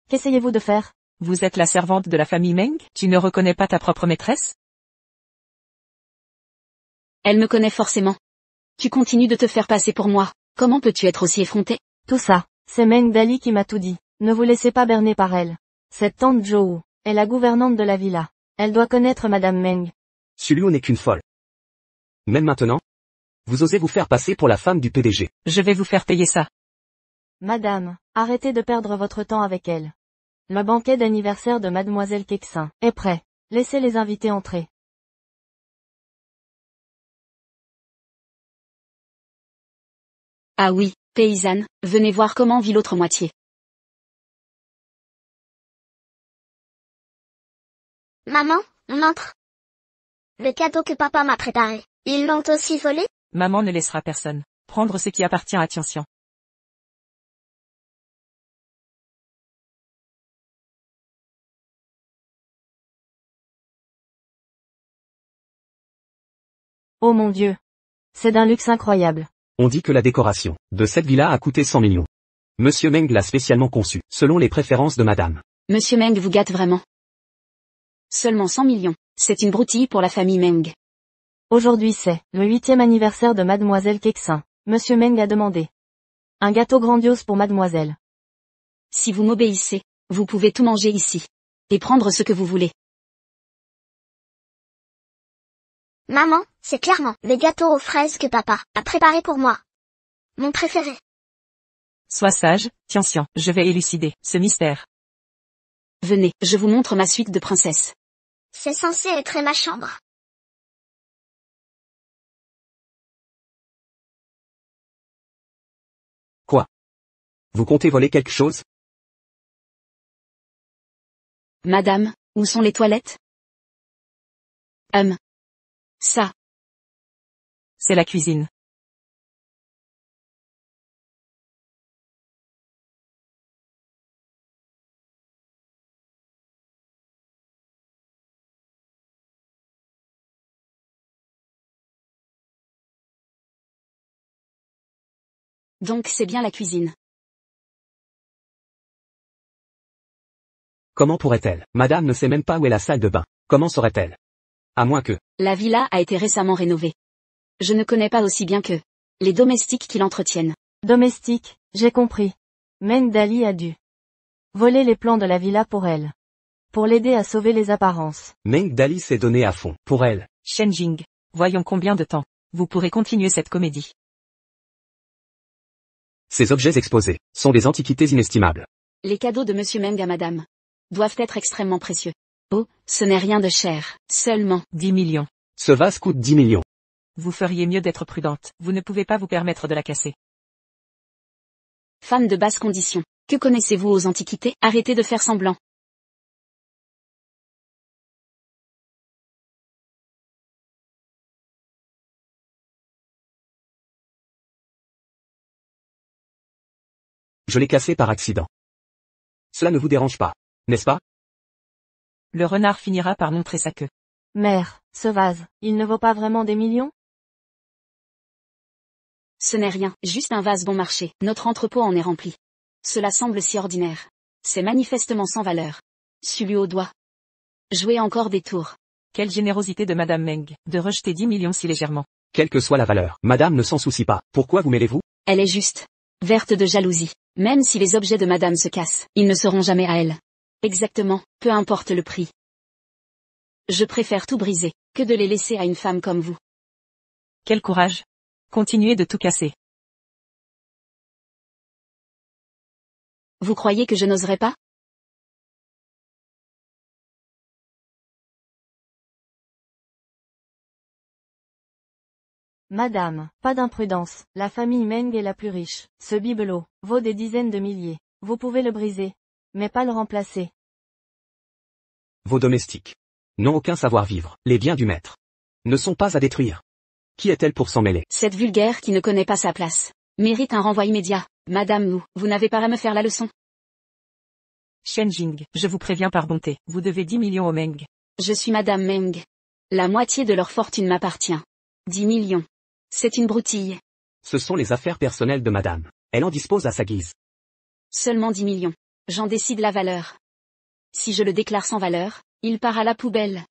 Qu'essayez-vous de faire? Vous êtes la servante de la famille Meng? Tu ne reconnais pas ta propre maîtresse? Elle me connaît forcément. Tu continues de te faire passer pour moi. Comment peux-tu être aussi effronté? Tout ça, c'est Meng Dali qui m'a tout dit. Ne vous laissez pas berner par elle. Cette tante Zhou est la gouvernante de la villa. Elle doit connaître Madame Meng. Sulliu n'est qu'une folle. Même maintenant? Vous osez vous faire passer pour la femme du PDG. Je vais vous faire payer ça. Madame, arrêtez de perdre votre temps avec elle. Le banquet d'anniversaire de Mademoiselle Kexin est prêt. Laissez les invités entrer. Ah oui, paysanne, venez voir comment vit l'autre moitié. Maman, on entre. Le cadeau que papa m'a préparé, ils l'ont aussi volé? Maman ne laissera personne prendre ce qui appartient à Tianxian. Oh mon Dieu. C'est d'un luxe incroyable. On dit que la décoration de cette villa a coûté 100 millions. Monsieur Meng l'a spécialement conçue, selon les préférences de madame. Monsieur Meng vous gâte vraiment. Seulement 100 millions. C'est une broutille pour la famille Meng. Aujourd'hui c'est le 8e anniversaire de Mademoiselle Kexin. Monsieur Meng a demandé un gâteau grandiose pour Mademoiselle. Si vous m'obéissez, vous pouvez tout manger ici. Et prendre ce que vous voulez. Maman, c'est clairement le gâteau aux fraises que papa a préparé pour moi. Mon préféré. Sois sage, Tianxian. Je vais élucider ce mystère. Venez, je vous montre ma suite de princesse. C'est censé être ma chambre. Quoi? Vous comptez voler quelque chose? Madame, où sont les toilettes? Ça. C'est la cuisine. Donc c'est bien la cuisine. Comment pourrait-elle? Madame ne sait même pas où est la salle de bain. Comment saurait-elle? À moins que... La villa a été récemment rénovée. Je ne connais pas aussi bien que les domestiques qui l'entretiennent. Domestique, j'ai compris. Meng Dali a dû voler les plans de la villa pour elle. Pour l'aider à sauver les apparences. Meng Dali s'est donné à fond, pour elle. Shen Jing. Voyons combien de temps vous pourrez continuer cette comédie. Ces objets exposés sont des antiquités inestimables. Les cadeaux de Monsieur Meng à Madame doivent être extrêmement précieux. Oh, ce n'est rien de cher, seulement 10 millions. Ce vase coûte 10 millions. Vous feriez mieux d'être prudente. Vous ne pouvez pas vous permettre de la casser. Femme de basse condition. Que connaissez-vous aux antiquités? Arrêtez de faire semblant. Je l'ai cassé par accident. Cela ne vous dérange pas, n'est-ce pas? Le renard finira par montrer sa queue. Mère, ce vase, il ne vaut pas vraiment des millions? Ce n'est rien, juste un vase bon marché. Notre entrepôt en est rempli. Cela semble si ordinaire. C'est manifestement sans valeur. Suis-lui au doigt. Jouez encore des tours. Quelle générosité de Madame Meng, de rejeter 10 millions si légèrement. Quelle que soit la valeur, madame ne s'en soucie pas. Pourquoi vous mêlez-vous? Elle est juste. Verte de jalousie. Même si les objets de madame se cassent, ils ne seront jamais à elle. Exactement, peu importe le prix. Je préfère tout briser, que de les laisser à une femme comme vous. Quel courage. Continuez de tout casser. Vous croyez que je n'oserais pas? Madame, pas d'imprudence, la famille Meng est la plus riche. Ce bibelot vaut des dizaines de milliers. Vous pouvez le briser, mais pas le remplacer. Vos domestiques n'ont aucun savoir-vivre. Les biens du maître ne sont pas à détruire. Qui est-elle pour s'en mêler? Cette vulgaire qui ne connaît pas sa place mérite un renvoi immédiat. Madame Wu, vous n'avez pas à me faire la leçon. Shen Jing, je vous préviens par bonté, vous devez 10 millions aux Meng. Je suis madame Meng. La moitié de leur fortune m'appartient. 10 millions. C'est une broutille. Ce sont les affaires personnelles de madame. Elle en dispose à sa guise. Seulement 10 millions. J'en décide la valeur. Si je le déclare sans valeur, il part à la poubelle.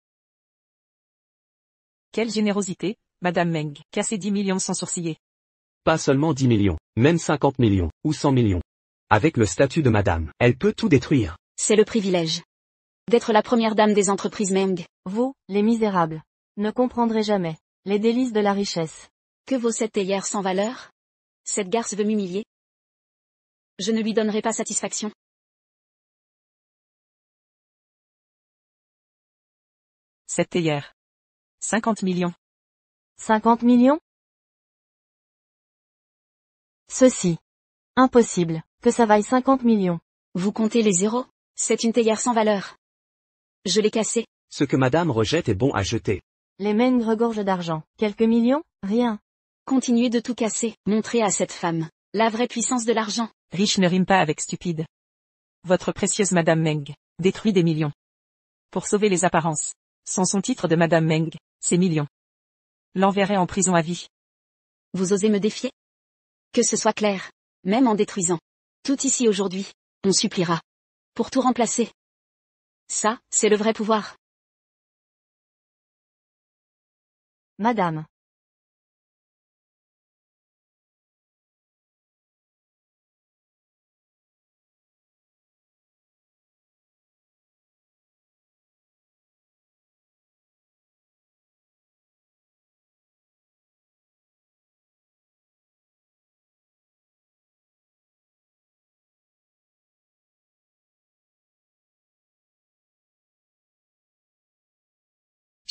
Quelle générosité, Madame Meng, casser 10 millions sans sourciller. Pas seulement 10 millions, même 50 millions, ou 100 millions. Avec le statut de madame, elle peut tout détruire. C'est le privilège d'être la première dame des entreprises Meng. Vous, les misérables, ne comprendrez jamais les délices de la richesse. Que vaut cette théière sans valeur? Cette garce veut m'humilier. Je ne lui donnerai pas satisfaction. Cette théière. 50 millions. 50 millions? Ceci. Impossible, que ça vaille 50 millions. Vous comptez les zéros? C'est une théière sans valeur. Je l'ai cassée. Ce que madame rejette est bon à jeter. Les Meng regorgent d'argent. Quelques millions? Rien. Continuez de tout casser. Montrez à cette femme la vraie puissance de l'argent. Riche ne rime pas avec stupide. Votre précieuse Madame Meng détruit des millions. Pour sauver les apparences. Sans son titre de Madame Meng, ces millions l'enverraient en prison à vie. Vous osez me défier? Que ce soit clair. Même en détruisant tout ici aujourd'hui, on suppliera pour tout remplacer. Ça, c'est le vrai pouvoir. Madame.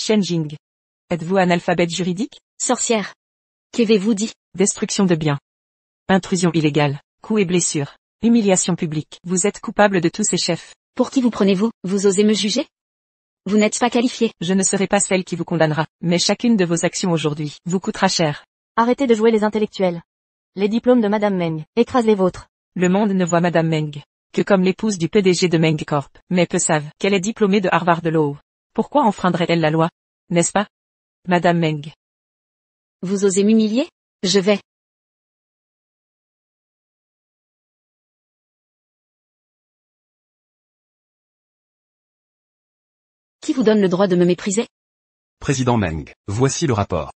Shen Jing. Êtes-vous analphabète juridique? Sorcière. Qu'avez-vous dit? Destruction de biens. Intrusion illégale. Coups et blessures. Humiliation publique. Vous êtes coupable de tous ces chefs. Pour qui vous prenez-vous? Vous osez me juger? Vous n'êtes pas qualifié. Je ne serai pas celle qui vous condamnera, mais chacune de vos actions aujourd'hui vous coûtera cher. Arrêtez de jouer les intellectuels. Les diplômes de Madame Meng, écrasent les vôtres. Le monde ne voit Madame Meng que comme l'épouse du PDG de Meng Corp, mais peu savent qu'elle est diplômée de Harvard Law. Pourquoi enfreindrait-elle la loi? N'est-ce pas? Madame Meng. Vous osez m'humilier? Je vais. Qui vous donne le droit de me mépriser? Président Meng, voici le rapport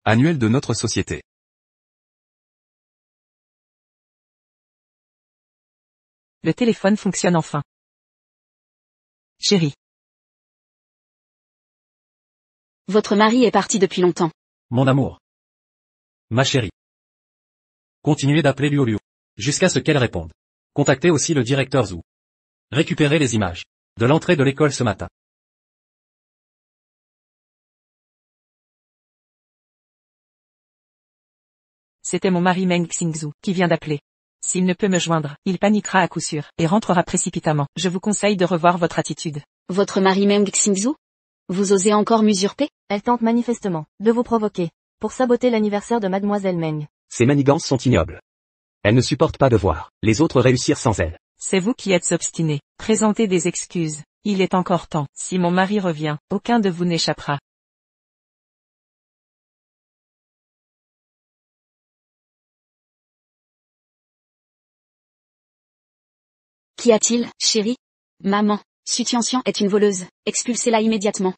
annuel de notre société. Le téléphone fonctionne enfin. Chérie. Votre mari est parti depuis longtemps. Mon amour. Ma chérie. Continuez d'appeler Liu Liu. Jusqu'à ce qu'elle réponde. Contactez aussi le directeur Zhu. Récupérez les images de l'entrée de l'école ce matin. C'était mon mari Meng Xingzhu qui vient d'appeler. S'il ne peut me joindre, il paniquera à coup sûr et rentrera précipitamment. Je vous conseille de revoir votre attitude. Votre mari Meng Xingzhu? Vous osez encore m'usurper? Elle tente manifestement de vous provoquer pour saboter l'anniversaire de Mademoiselle Meng. Ces manigances sont ignobles. Elle ne supporte pas de voir les autres réussir sans elle. C'est vous qui êtes obstiné. Présentez des excuses. Il est encore temps. Si mon mari revient, aucun de vous n'échappera. Qu'y a-t-il, chérie? Maman, Su Tianxian est une voleuse, expulsez-la immédiatement.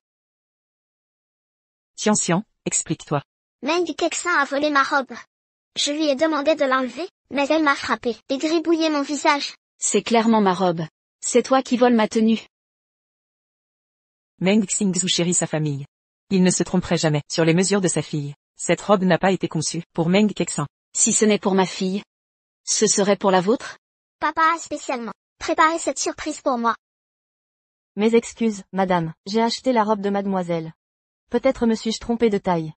Tianxian, explique-toi. Meng Kexin a volé ma robe. Je lui ai demandé de l'enlever, mais elle m'a frappé et gribouillé mon visage. C'est clairement ma robe. C'est toi qui voles ma tenue. Meng Xingzhu chérit sa famille. Il ne se tromperait jamais sur les mesures de sa fille. Cette robe n'a pas été conçue pour Meng Kexin. Si ce n'est pour ma fille, ce serait pour la vôtre? Papa a spécialement préparé cette surprise pour moi. Mes excuses, madame, j'ai acheté la robe de mademoiselle. Peut-être me suis-je trompé de taille.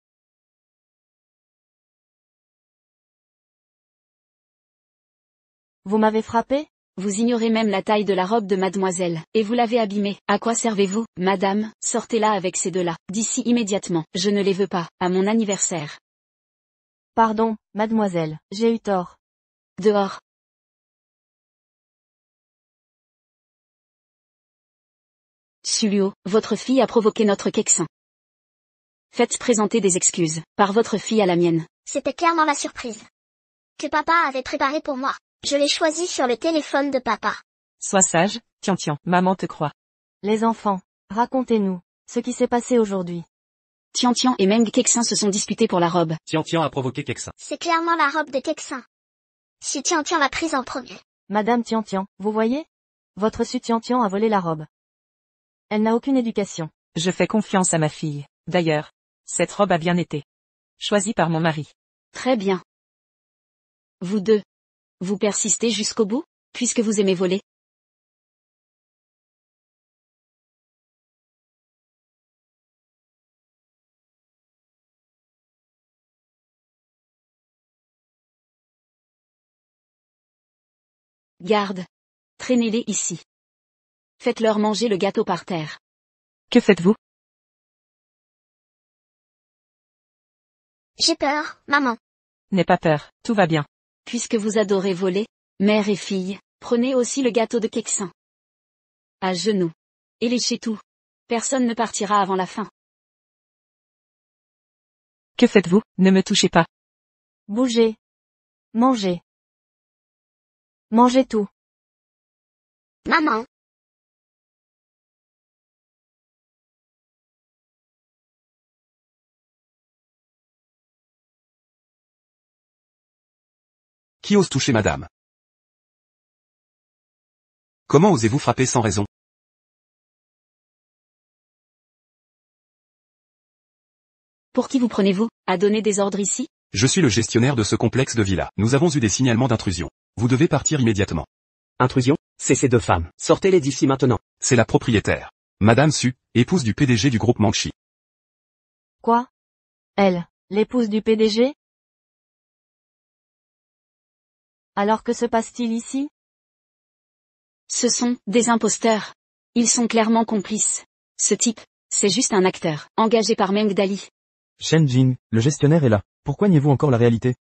Vous m'avez frappé? Vous ignorez même la taille de la robe de mademoiselle, et vous l'avez abîmée. À quoi servez-vous, madame? Sortez-la avec ces deux-là, d'ici immédiatement. Je ne les veux pas, à mon anniversaire. Pardon, mademoiselle, j'ai eu tort. Dehors. Sulio, votre fille a provoqué notre Kexin. Faites présenter des excuses, par votre fille à la mienne. C'était clairement la surprise que papa avait préparée pour moi. Je l'ai choisie sur le téléphone de papa. Sois sage, Tian, maman te croit. Les enfants, racontez-nous ce qui s'est passé aujourd'hui. Tian et Meng Kexin se sont disputés pour la robe. Tian a provoqué Kexin. C'est clairement la robe de Kexin. Su Tian l'a prise en premier. Madame Tian, vous voyez? Votre Su Tian a volé la robe. Elle n'a aucune éducation. Je fais confiance à ma fille. D'ailleurs, cette robe a bien été choisie par mon mari. Très bien. Vous deux. Vous persistez jusqu'au bout, puisque vous aimez voler? Garde. Traînez-les ici. Faites-leur manger le gâteau par terre. Que faites-vous? J'ai peur, maman. N'aie pas peur, tout va bien. Puisque vous adorez voler, mère et fille, prenez aussi le gâteau de Kexin. À genoux. Et léchez tout. Personne ne partira avant la fin. Que faites-vous? Ne me touchez pas. Bougez. Mangez. Mangez tout. Maman. Qui ose toucher madame? Comment osez-vous frapper sans raison? Pour qui vous prenez-vous, à donner des ordres ici? Je suis le gestionnaire de ce complexe de villa. Nous avons eu des signalements d'intrusion. Vous devez partir immédiatement. Intrusion? C'est ces deux femmes. Sortez-les d'ici maintenant. C'est la propriétaire. Madame Su, épouse du PDG du groupe Manchi. Quoi? Elle, l'épouse du PDG? Alors que se passe-t-il ici? Ce sont des imposteurs. Ils sont clairement complices. Ce type, c'est juste un acteur, engagé par Meng Dali. Shen Jing, le gestionnaire est là. Pourquoi niez-vous encore la réalité?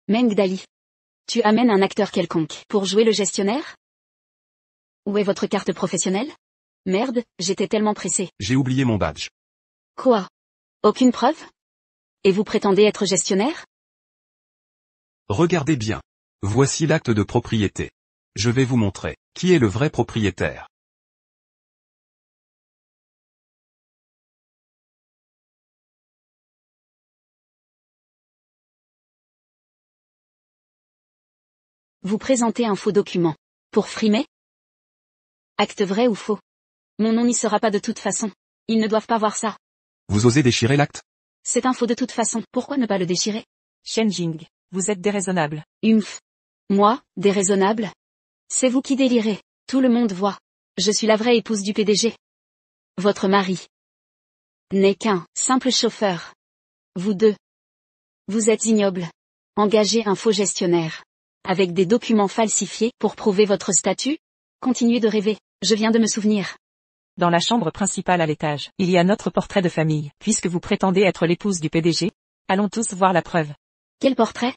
Meng Dali. Tu amènes un acteur quelconque pour jouer le gestionnaire? Où est votre carte professionnelle? Merde, j'étais tellement pressé. J'ai oublié mon badge. Quoi? Aucune preuve? Et vous prétendez être gestionnaire? Regardez bien. Voici l'acte de propriété. Je vais vous montrer qui est le vrai propriétaire. Vous présentez un faux document. Pour frimer? Acte vrai ou faux? Mon nom n'y sera pas de toute façon. Ils ne doivent pas voir ça. Vous osez déchirer l'acte? C'est un faux de toute façon. Pourquoi ne pas le déchirer? Shen Jing, vous êtes déraisonnable. Humph. Moi, déraisonnable? C'est vous qui délirez. Tout le monde voit. Je suis la vraie épouse du PDG. Votre mari n'est qu'un simple chauffeur. Vous deux. Vous êtes ignobles. Engagez un faux gestionnaire. Avec des documents falsifiés pour prouver votre statut? Continuez de rêver. Je viens de me souvenir. Dans la chambre principale à l'étage, il y a notre portrait de famille. Puisque vous prétendez être l'épouse du PDG, allons tous voir la preuve. Quel portrait?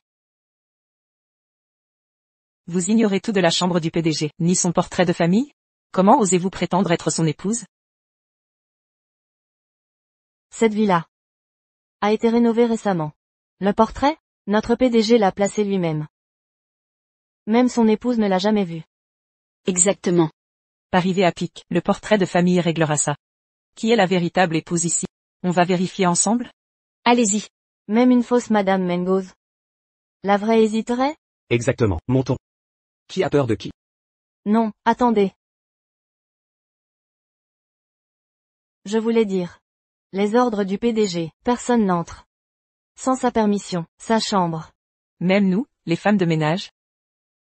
Vous ignorez tout de la chambre du PDG, ni son portrait de famille? Comment osez-vous prétendre être son épouse? Cette villa a été rénovée récemment. Le portrait? Notre PDG l'a placé lui-même. Même son épouse ne l'a jamais vu. Exactement. Arrivé à pic, le portrait de famille réglera ça. Qui est la véritable épouse ici? On va vérifier ensemble? Allez-y. Même une fausse Madame Mengos. La vraie hésiterait? Exactement. Montons. Qui a peur de qui? Non, attendez. Je voulais dire. Les ordres du PDG, personne n'entre. Sans sa permission, sa chambre. Même nous, les femmes de ménage?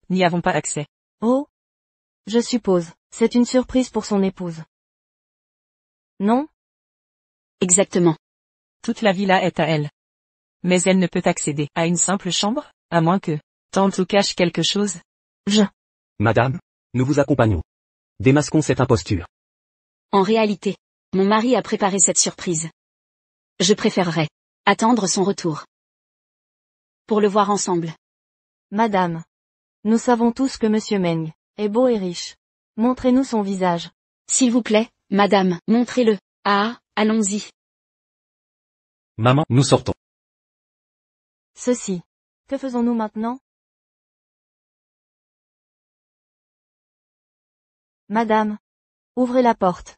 N'y avons pas accès. Oh? Je suppose, c'est une surprise pour son épouse. Non? Exactement. Toute la villa est à elle. Mais elle ne peut accéder à une simple chambre, à moins que tante ou cache quelque chose. Madame, nous vous accompagnons. Démasquons cette imposture. En réalité, mon mari a préparé cette surprise. Je préférerais attendre son retour. Pour le voir ensemble. Madame. Nous savons tous que Monsieur Meng est beau et riche. Montrez-nous son visage. S'il vous plaît, madame, montrez-le. Ah, allons-y. Maman, nous sortons. Ceci. Que faisons-nous maintenant? Madame. Ouvrez la porte.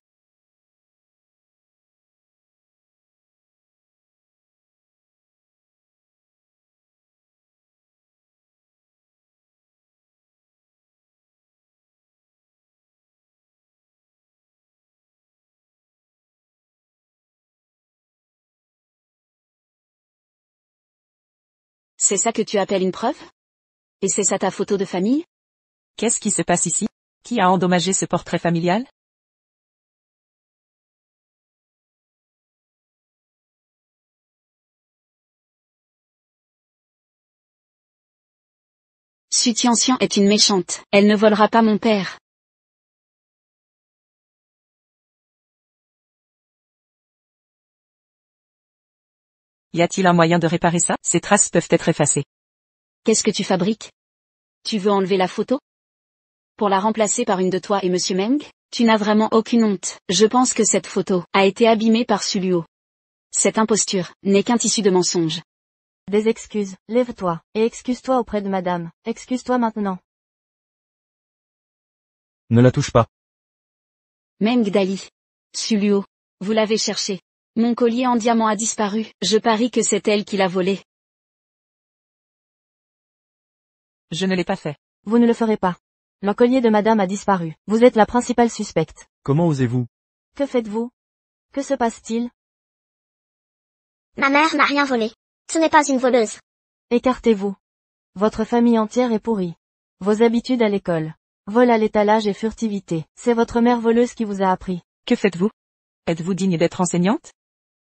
C'est ça que tu appelles une preuve? Et c'est ça ta photo de famille? Qu'est-ce qui se passe ici? Qui a endommagé ce portrait familial? Su Tianxian est une méchante. Elle ne volera pas mon père. Y a-t-il un moyen de réparer ça? Ces traces peuvent être effacées. Qu'est-ce que tu fabriques? Tu veux enlever la photo? Pour la remplacer par une de toi et Monsieur Meng? Tu n'as vraiment aucune honte. Je pense que cette photo a été abîmée par Suluo. Cette imposture n'est qu'un tissu de mensonges. Des excuses, lève-toi, et excuse-toi auprès de madame. Excuse-toi maintenant. Ne la touche pas. Meng Dali. Suluo. Vous l'avez cherché. Mon collier en diamant a disparu. Je parie que c'est elle qui l'a volé. Je ne l'ai pas fait. Vous ne le ferez pas. Le collier de madame a disparu. Vous êtes la principale suspecte. Comment osez-vous? Que faites-vous? Que se passe-t-il? Ma mère n'a rien volé. Ce n'est pas une voleuse. Écartez-vous. Votre famille entière est pourrie. Vos habitudes à l'école. Vol à l'étalage et furtivité. C'est votre mère voleuse qui vous a appris. Que faites-vous? Êtes-vous digne d'être enseignante?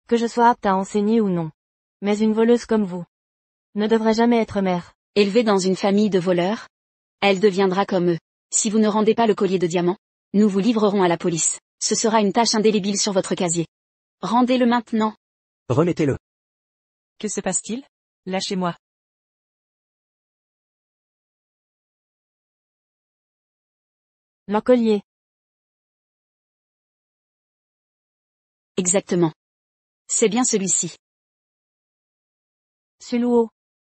Que je sois apte à enseigner ou non. Mais une voleuse comme vous ne devrait jamais être mère. Élevée dans une famille de voleurs? Elle deviendra comme eux. Si vous ne rendez pas le collier de diamant, nous vous livrerons à la police. Ce sera une tâche indélébile sur votre casier. Rendez-le maintenant. Remettez-le. Que se passe-t-il? Lâchez-moi. Le collier. Exactement. C'est bien celui-ci. Suluo.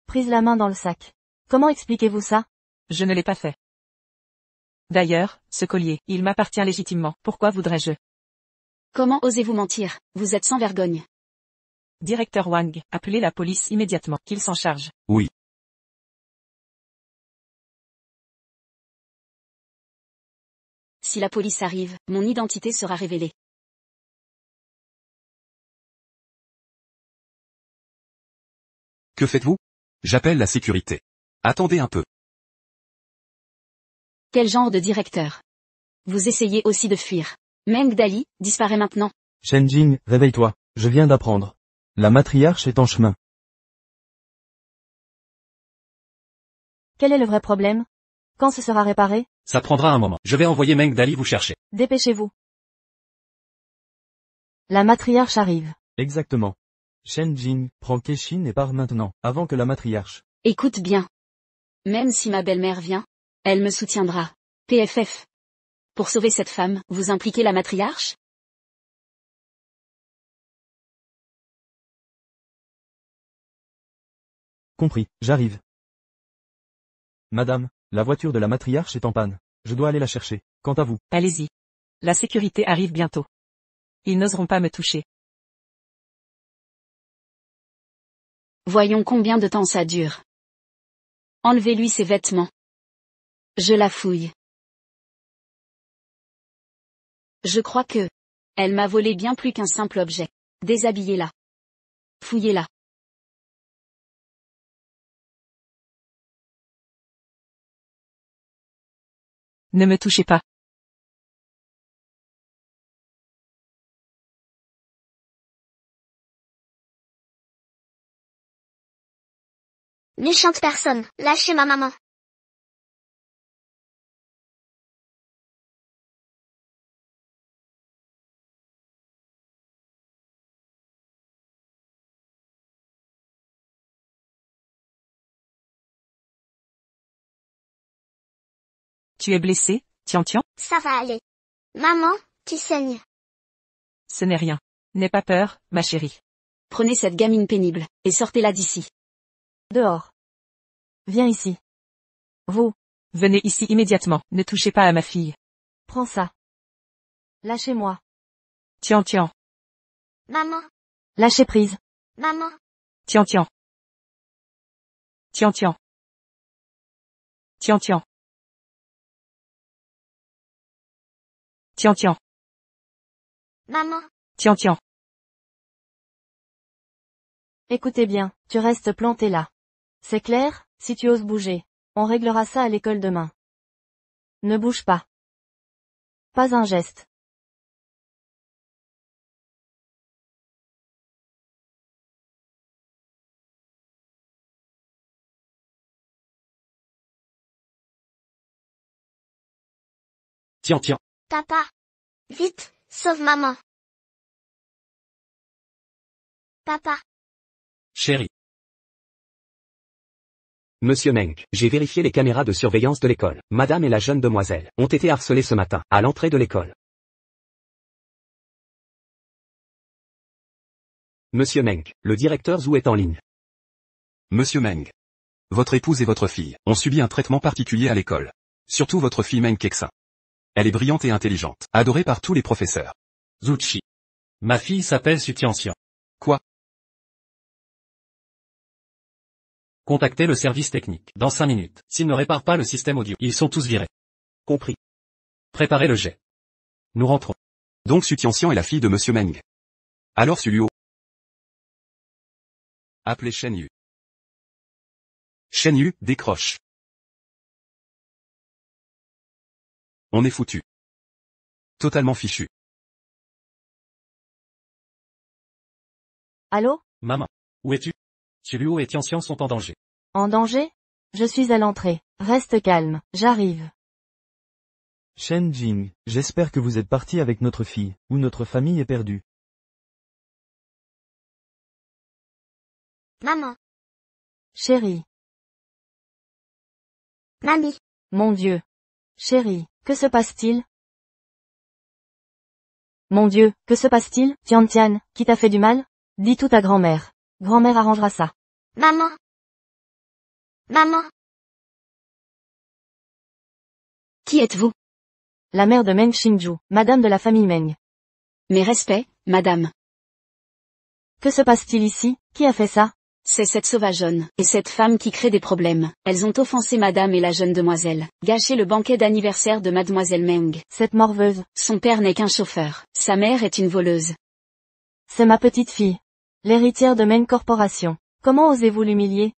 Prise la main dans le sac. Comment expliquez-vous ça? Je ne l'ai pas fait. D'ailleurs, ce collier, il m'appartient légitimement. Pourquoi voudrais-je? Comment osez-vous mentir? Vous êtes sans vergogne. Directeur Wang, appelez la police immédiatement, qu'il s'en charge. Oui. Si la police arrive, mon identité sera révélée. Que faites-vous? J'appelle la sécurité. Attendez un peu. Quel genre de directeur? Vous essayez aussi de fuir. Meng Dali, disparaît maintenant. Shenjing, réveille-toi. Je viens d'apprendre. La matriarche est en chemin. Quel est le vrai problème? Quand ce sera réparé? Ça prendra un moment. Je vais envoyer Meng Dali vous chercher. Dépêchez-vous. La matriarche arrive. Exactement. Shenjing, prends Keshin et pars maintenant, avant que la matriarche. Écoute bien. Même si ma belle-mère vient, elle me soutiendra. PFF. Pour sauver cette femme, vous impliquez la matriarche? Compris, j'arrive. Madame, La voiture de la matriarche est en panne. Je dois aller la chercher. Quant à vous. Allez-y. La sécurité arrive bientôt. Ils n'oseront pas me toucher. Voyons combien de temps ça dure. Enlevez-lui ses vêtements. Je la fouille. Je crois que... Elle m'a volé bien plus qu'un simple objet. Déshabillez-la. Fouillez-la. Ne me touchez pas. Méchante personne, lâchez ma maman. Tu es blessé, Tian-Tian? Ça va aller. Maman, tu saignes. Ce n'est rien. N'aie pas peur, ma chérie. Prenez cette gamine pénible, et sortez-la d'ici. Dehors. Viens ici. Vous, Venez ici immédiatement. Ne touchez pas à ma fille. prends ça. Lâchez-moi. Tian-Tian. Maman, Lâchez prise. maman. Tian-Tian. Tian-Tian. Tian-Tian. Tian-Tian. Maman, Tian-Tian. Écoutez bien, tu restes planté là. C'est clair, si tu oses bouger. On réglera ça à l'école demain. Ne bouge pas. Pas un geste. Tian-Tian. papa. Vite, sauve maman. Papa, Chérie. Monsieur Meng, j'ai vérifié les caméras de surveillance de l'école. Madame et la jeune demoiselle ont été harcelées ce matin, à l'entrée de l'école. Monsieur Meng, le directeur Zhu est en ligne. Monsieur Meng. Votre épouse et votre fille ont subi un traitement particulier à l'école. Surtout votre fille Meng Kexin. Elle est brillante et intelligente, adorée par tous les professeurs. Zuchi. Ma fille s'appelle Su Tianxian. Quoi? Contactez le service technique dans 5 minutes. S'ils ne réparent pas le système audio, ils sont tous virés. Compris. Préparez le jet. Nous rentrons. Donc Su Tianxian est la fille de Monsieur Meng. Alors Su Luo. Appelez Shen Yu. Shen Yu, décroche. On est foutu. Totalement fichu. Allô? Maman. Où es-tu? Suluo et Tianxian sont en danger. En danger? Je suis à l'entrée. Reste calme, j'arrive. Shen Jing, j'espère que vous êtes parti avec notre fille, ou notre famille est perdue. maman, Chérie. mamie. Mon Dieu. Chérie, que se passe-t-il? Mon Dieu, que se passe-t-il? Tian-Tian, qui t'a fait du mal? Dis tout à grand-mère. Grand-mère arrangera ça. Maman. Maman, Qui êtes-vous? La mère de Meng Xingju, madame de la famille Meng. Mes respects, madame. Que se passe-t-il ici? Qui a fait ça? C'est cette sauvageonne, et cette femme qui crée des problèmes. Elles ont offensé madame et la jeune demoiselle. Gâché le banquet d'anniversaire de mademoiselle Meng. Cette morveuse. Son père n'est qu'un chauffeur. Sa mère est une voleuse. C'est ma petite fille. L'héritière de Meng Corporation. Comment osez-vous l'humilier?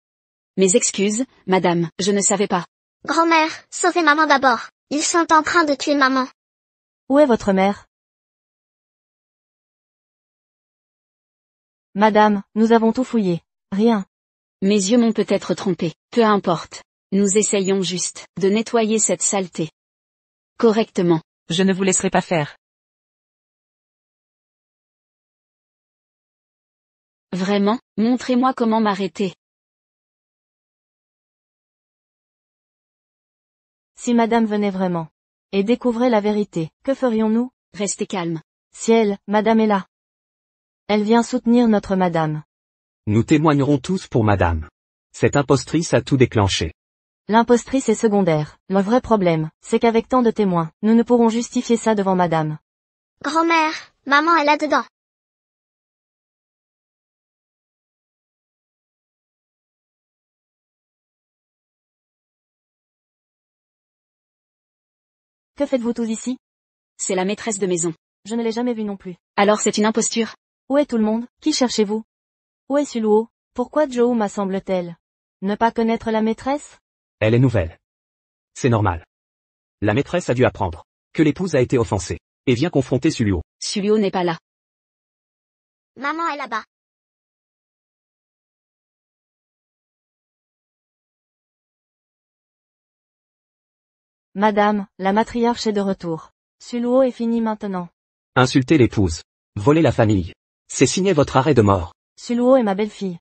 Mes excuses, madame, je ne savais pas. grand-mère, sauvez maman d'abord. Ils sont en train de tuer maman. Où est votre mère? Madame, nous avons tout fouillé. Rien. Mes yeux m'ont peut-être trompé. Peu importe. Nous essayons juste de nettoyer cette saleté. Correctement. Je ne vous laisserai pas faire. Vraiment, montrez-moi comment m'arrêter. Si madame venait vraiment. Et découvrait la vérité, que ferions-nous? Restez calme. Ciel, madame est là. Elle vient soutenir notre madame. Nous témoignerons tous pour madame. Cette impostrice a tout déclenché. L'impostrice est secondaire. Le vrai problème, c'est qu'avec tant de témoins, nous ne pourrons justifier ça devant madame. Grand-mère, maman est là-dedans. Que faites-vous tous ici? C'est la maîtresse de maison. Je ne l'ai jamais vue non plus. Alors c'est une imposture? Où est tout le monde? Qui cherchez-vous? Où est Suluo? Pourquoi Joe m'assemble-t-elle? Ne pas connaître la maîtresse? Elle est nouvelle. C'est normal. La maîtresse a dû apprendre que l'épouse a été offensée, et vient confronter Sulio. Sulio n'est pas là. Maman est là-bas. Madame, la matriarche est de retour. Suluo est fini maintenant. Insulter l'épouse. Voler la famille. C'est signer votre arrêt de mort. Suluo est ma belle-fille.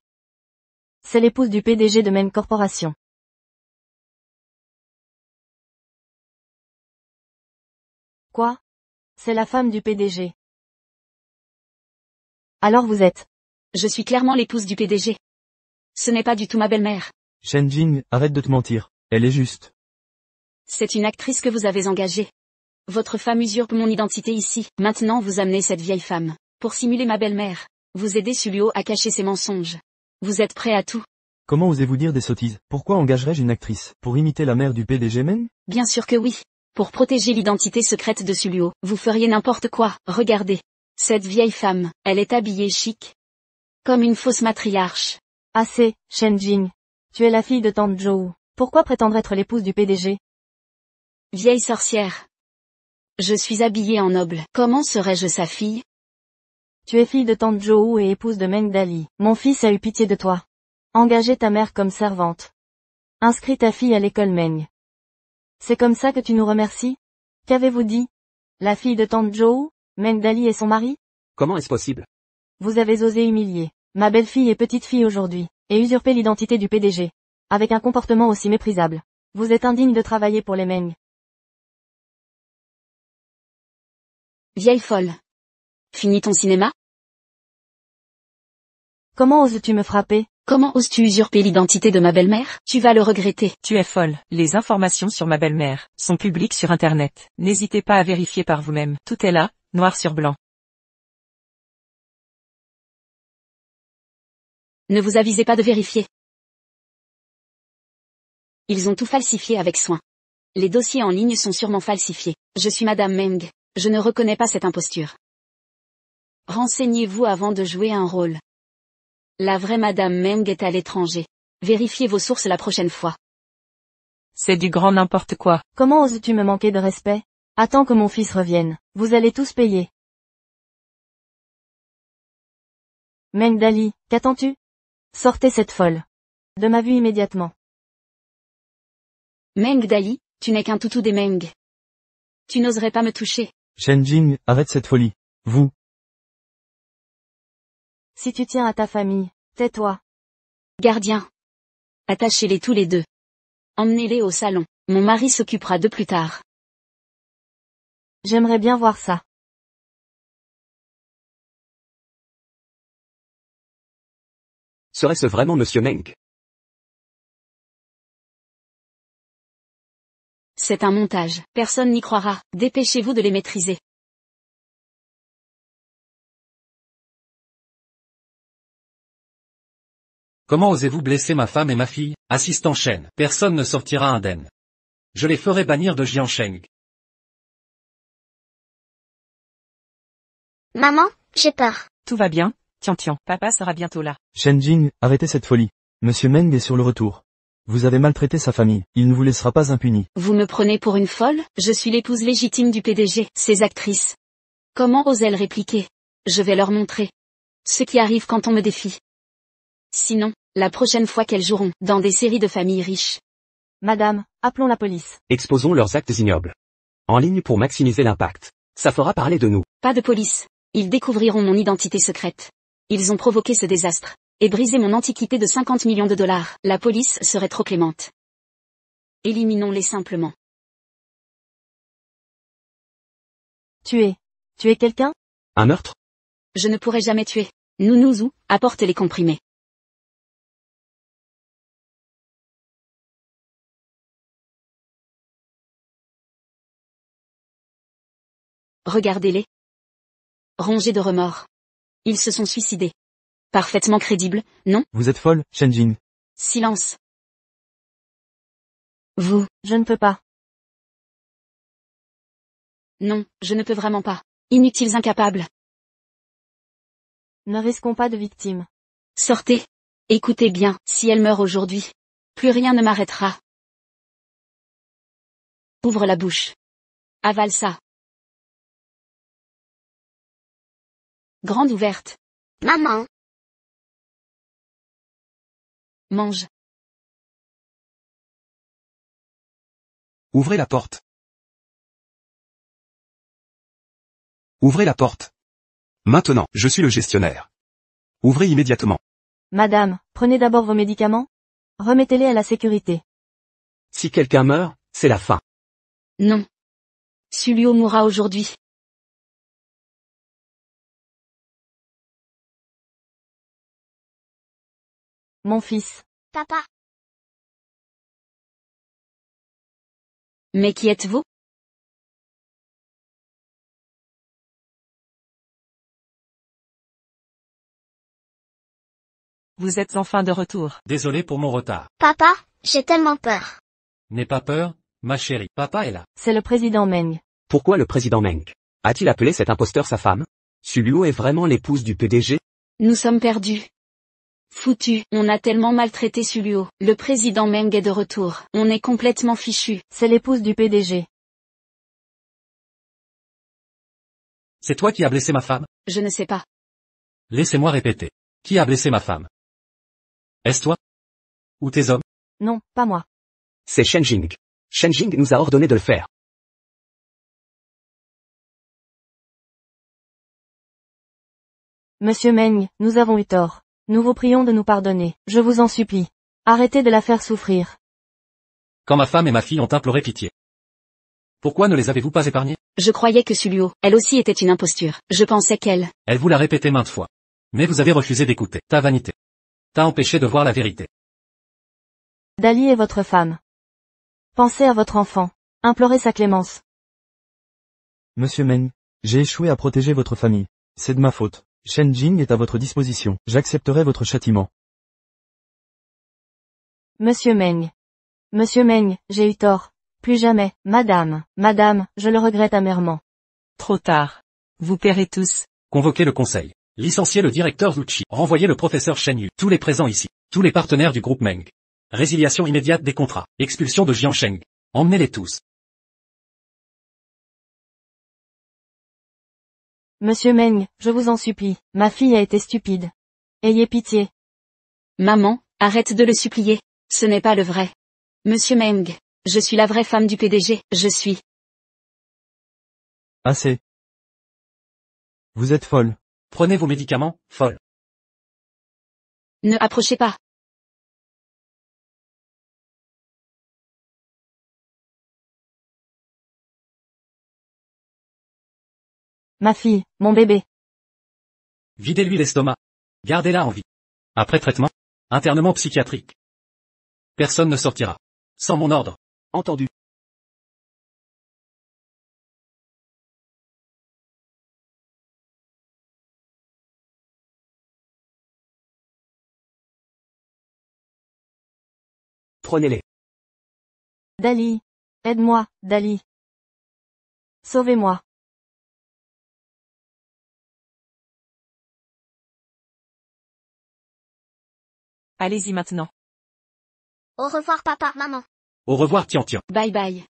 C'est l'épouse du PDG de Meng Corporation. Quoi? C'est la femme du PDG. Alors vous êtes? Je suis clairement l'épouse du PDG. Ce n'est pas du tout ma belle-mère. Shen Jing, arrête de te mentir. Elle est juste. C'est une actrice que vous avez engagée. Votre femme usurpe mon identité ici. Maintenant vous amenez cette vieille femme. Pour simuler ma belle-mère. Vous aidez Sulio à cacher ses mensonges. Vous êtes prêt à tout? Comment osez-vous dire des sottises? Pourquoi engagerais-je une actrice? Pour imiter la mère du PDG Meng? Bien sûr que oui. Pour protéger l'identité secrète de Sulio, vous feriez n'importe quoi. Regardez. Cette vieille femme, elle est habillée chic. Comme une fausse matriarche. Assez, Shen Jing. Tu es la fille de tante Joe. Pourquoi prétendre être l'épouse du PDG? Vieille sorcière. Je suis habillée en noble. Comment serais-je sa fille? Tu es fille de tante Joe et épouse de Meng Dali. Mon fils a eu pitié de toi. Engagez ta mère comme servante. Inscris ta fille à l'école Meng. C'est comme ça que tu nous remercies? Qu'avez-vous dit? La fille de tante Joe, Meng Dali et son mari? Comment est-ce possible? Vous avez osé humilier ma belle-fille et petite-fille aujourd'hui, et usurper l'identité du PDG. Avec un comportement aussi méprisable. Vous êtes indigne de travailler pour les Meng. Vieille folle. Finis ton cinéma? Comment oses-tu me frapper? Comment oses-tu usurper l'identité de ma belle-mère? Tu vas le regretter. Tu es folle. Les informations sur ma belle-mère sont publiques sur Internet. N'hésitez pas à vérifier par vous-même. Tout est là, noir sur blanc. Ne vous avisez pas de vérifier. Ils ont tout falsifié avec soin. Les dossiers en ligne sont sûrement falsifiés. Je suis Madame Meng. Je ne reconnais pas cette imposture. Renseignez-vous avant de jouer un rôle. La vraie Madame Meng est à l'étranger. Vérifiez vos sources la prochaine fois. C'est du grand n'importe quoi. Comment oses-tu me manquer de respect? Attends que mon fils revienne. Vous allez tous payer. Meng Dali, qu'attends-tu? Sortez cette folle de ma vue immédiatement. Meng Dali, tu n'es qu'un toutou des Meng. Tu n'oserais pas me toucher. Shen Jing, arrête cette folie. Vous. Si tu tiens à ta famille, tais-toi. Gardien. Attachez-les tous les deux. Emmenez-les au salon. Mon mari s'occupera d'eux plus tard. J'aimerais bien voir ça. Serait-ce vraiment Monsieur Meng? C'est un montage. Personne n'y croira. Dépêchez-vous de les maîtriser. Comment osez-vous blesser ma femme et ma fille? Assistant Shen. Personne ne sortira indemne. Je les ferai bannir de Jiansheng. Maman, j'ai peur. Tout va bien, Tian. Papa sera bientôt là. Shen Jing, arrêtez cette folie. Monsieur Meng est sur le retour. Vous avez maltraité sa famille. Il ne vous laissera pas impuni. Vous me prenez pour une folle? Je suis l'épouse légitime du PDG. Ces actrices. Comment osent-elles répliquer? Je vais leur montrer. Ce qui arrive quand on me défie. Sinon, la prochaine fois qu'elles joueront dans des séries de familles riches. Madame, appelons la police. Exposons leurs actes ignobles. En ligne pour maximiser l'impact. Ça fera parler de nous. Pas de police. Ils découvriront mon identité secrète. Ils ont provoqué ce désastre. Et brisé mon antiquité de 50 millions de dollars. La police serait trop clémente. Éliminons-les simplement. Tu es quelqu'un? Un meurtre? Je ne pourrai jamais tuer. Nounouzou, apporte les comprimés. Regardez-les. Rongés de remords. Ils se sont suicidés. Parfaitement crédible, non? Vous êtes folle, Shenjing. Silence. Vous. Je ne peux pas. Non, je ne peux vraiment pas. Inutiles incapables. Ne risquons pas de victimes. Sortez. Écoutez bien, si elle meurt aujourd'hui, plus rien ne m'arrêtera. Ouvre la bouche. Avale ça. Grande ouverte. Maman, Mange. Ouvrez la porte. Ouvrez la porte. Maintenant, je suis le gestionnaire. Ouvrez immédiatement. Madame, prenez d'abord vos médicaments. Remettez-les à la sécurité. Si quelqu'un meurt, c'est la fin. Non. Sulio mourra aujourd'hui. Mon fils. papa, Mais qui êtes-vous? Vous êtes enfin de retour. Désolé pour mon retard. papa, j'ai tellement peur. N'aie pas peur, ma chérie. Papa est là. C'est le président Meng. Pourquoi le président Meng a-t-il appelé cet imposteur sa femme? Sulio est vraiment l'épouse du PDG? Nous sommes perdus. Foutu, on a tellement maltraité Sulio. Le président Meng est de retour. On est complètement fichu. C'est l'épouse du PDG. C'est toi qui as blessé ma femme? Je ne sais pas. Laissez-moi répéter. Qui a blessé ma femme? Est-ce toi? Ou tes hommes? Non, pas moi. C'est Shenjing. Shenjing nous a ordonné de le faire. Monsieur Meng, nous avons eu tort. Nous vous prions de nous pardonner. Je vous en supplie. Arrêtez de la faire souffrir. Quand ma femme et ma fille ont imploré pitié. Pourquoi ne les avez-vous pas épargnés? Je croyais que Sulio, elle aussi était une imposture. Je pensais qu'elle... Elle vous l'a répété maintes fois. Mais vous avez refusé d'écouter. Ta vanité t'a empêché de voir la vérité. Dali est votre femme. Pensez à votre enfant. Implorez sa clémence. Monsieur Meng, j'ai échoué à protéger votre famille. C'est de ma faute. Shenjing est à votre disposition. J'accepterai votre châtiment. Monsieur Meng. Monsieur Meng, j'ai eu tort. Plus jamais, madame, je le regrette amèrement. Trop tard. Vous paierez tous. Convoquez le conseil. Licenciez le directeur Zuchi. Renvoyez le professeur Shen Yu. Tous les présents ici. Tous les partenaires du groupe Meng. Résiliation immédiate des contrats. Expulsion de Jiansheng. Emmenez-les tous. Monsieur Meng, je vous en supplie, ma fille a été stupide. Ayez pitié. Maman, arrête de le supplier. Ce n'est pas le vrai. Monsieur Meng, je suis la vraie femme du PDG, je suis. Assez. Vous êtes folle. Prenez vos médicaments, folle. Ne approchez pas. Ma fille, mon bébé. Videz-lui l'estomac. Gardez-la en vie. Après traitement, internement psychiatrique. Personne ne sortira. Sans mon ordre. Entendu. Prenez-les. Dali. Aide-moi, Dali. Sauvez-moi. Allez-y maintenant. Au revoir papa, maman. Au revoir Tian Tian. Bye bye.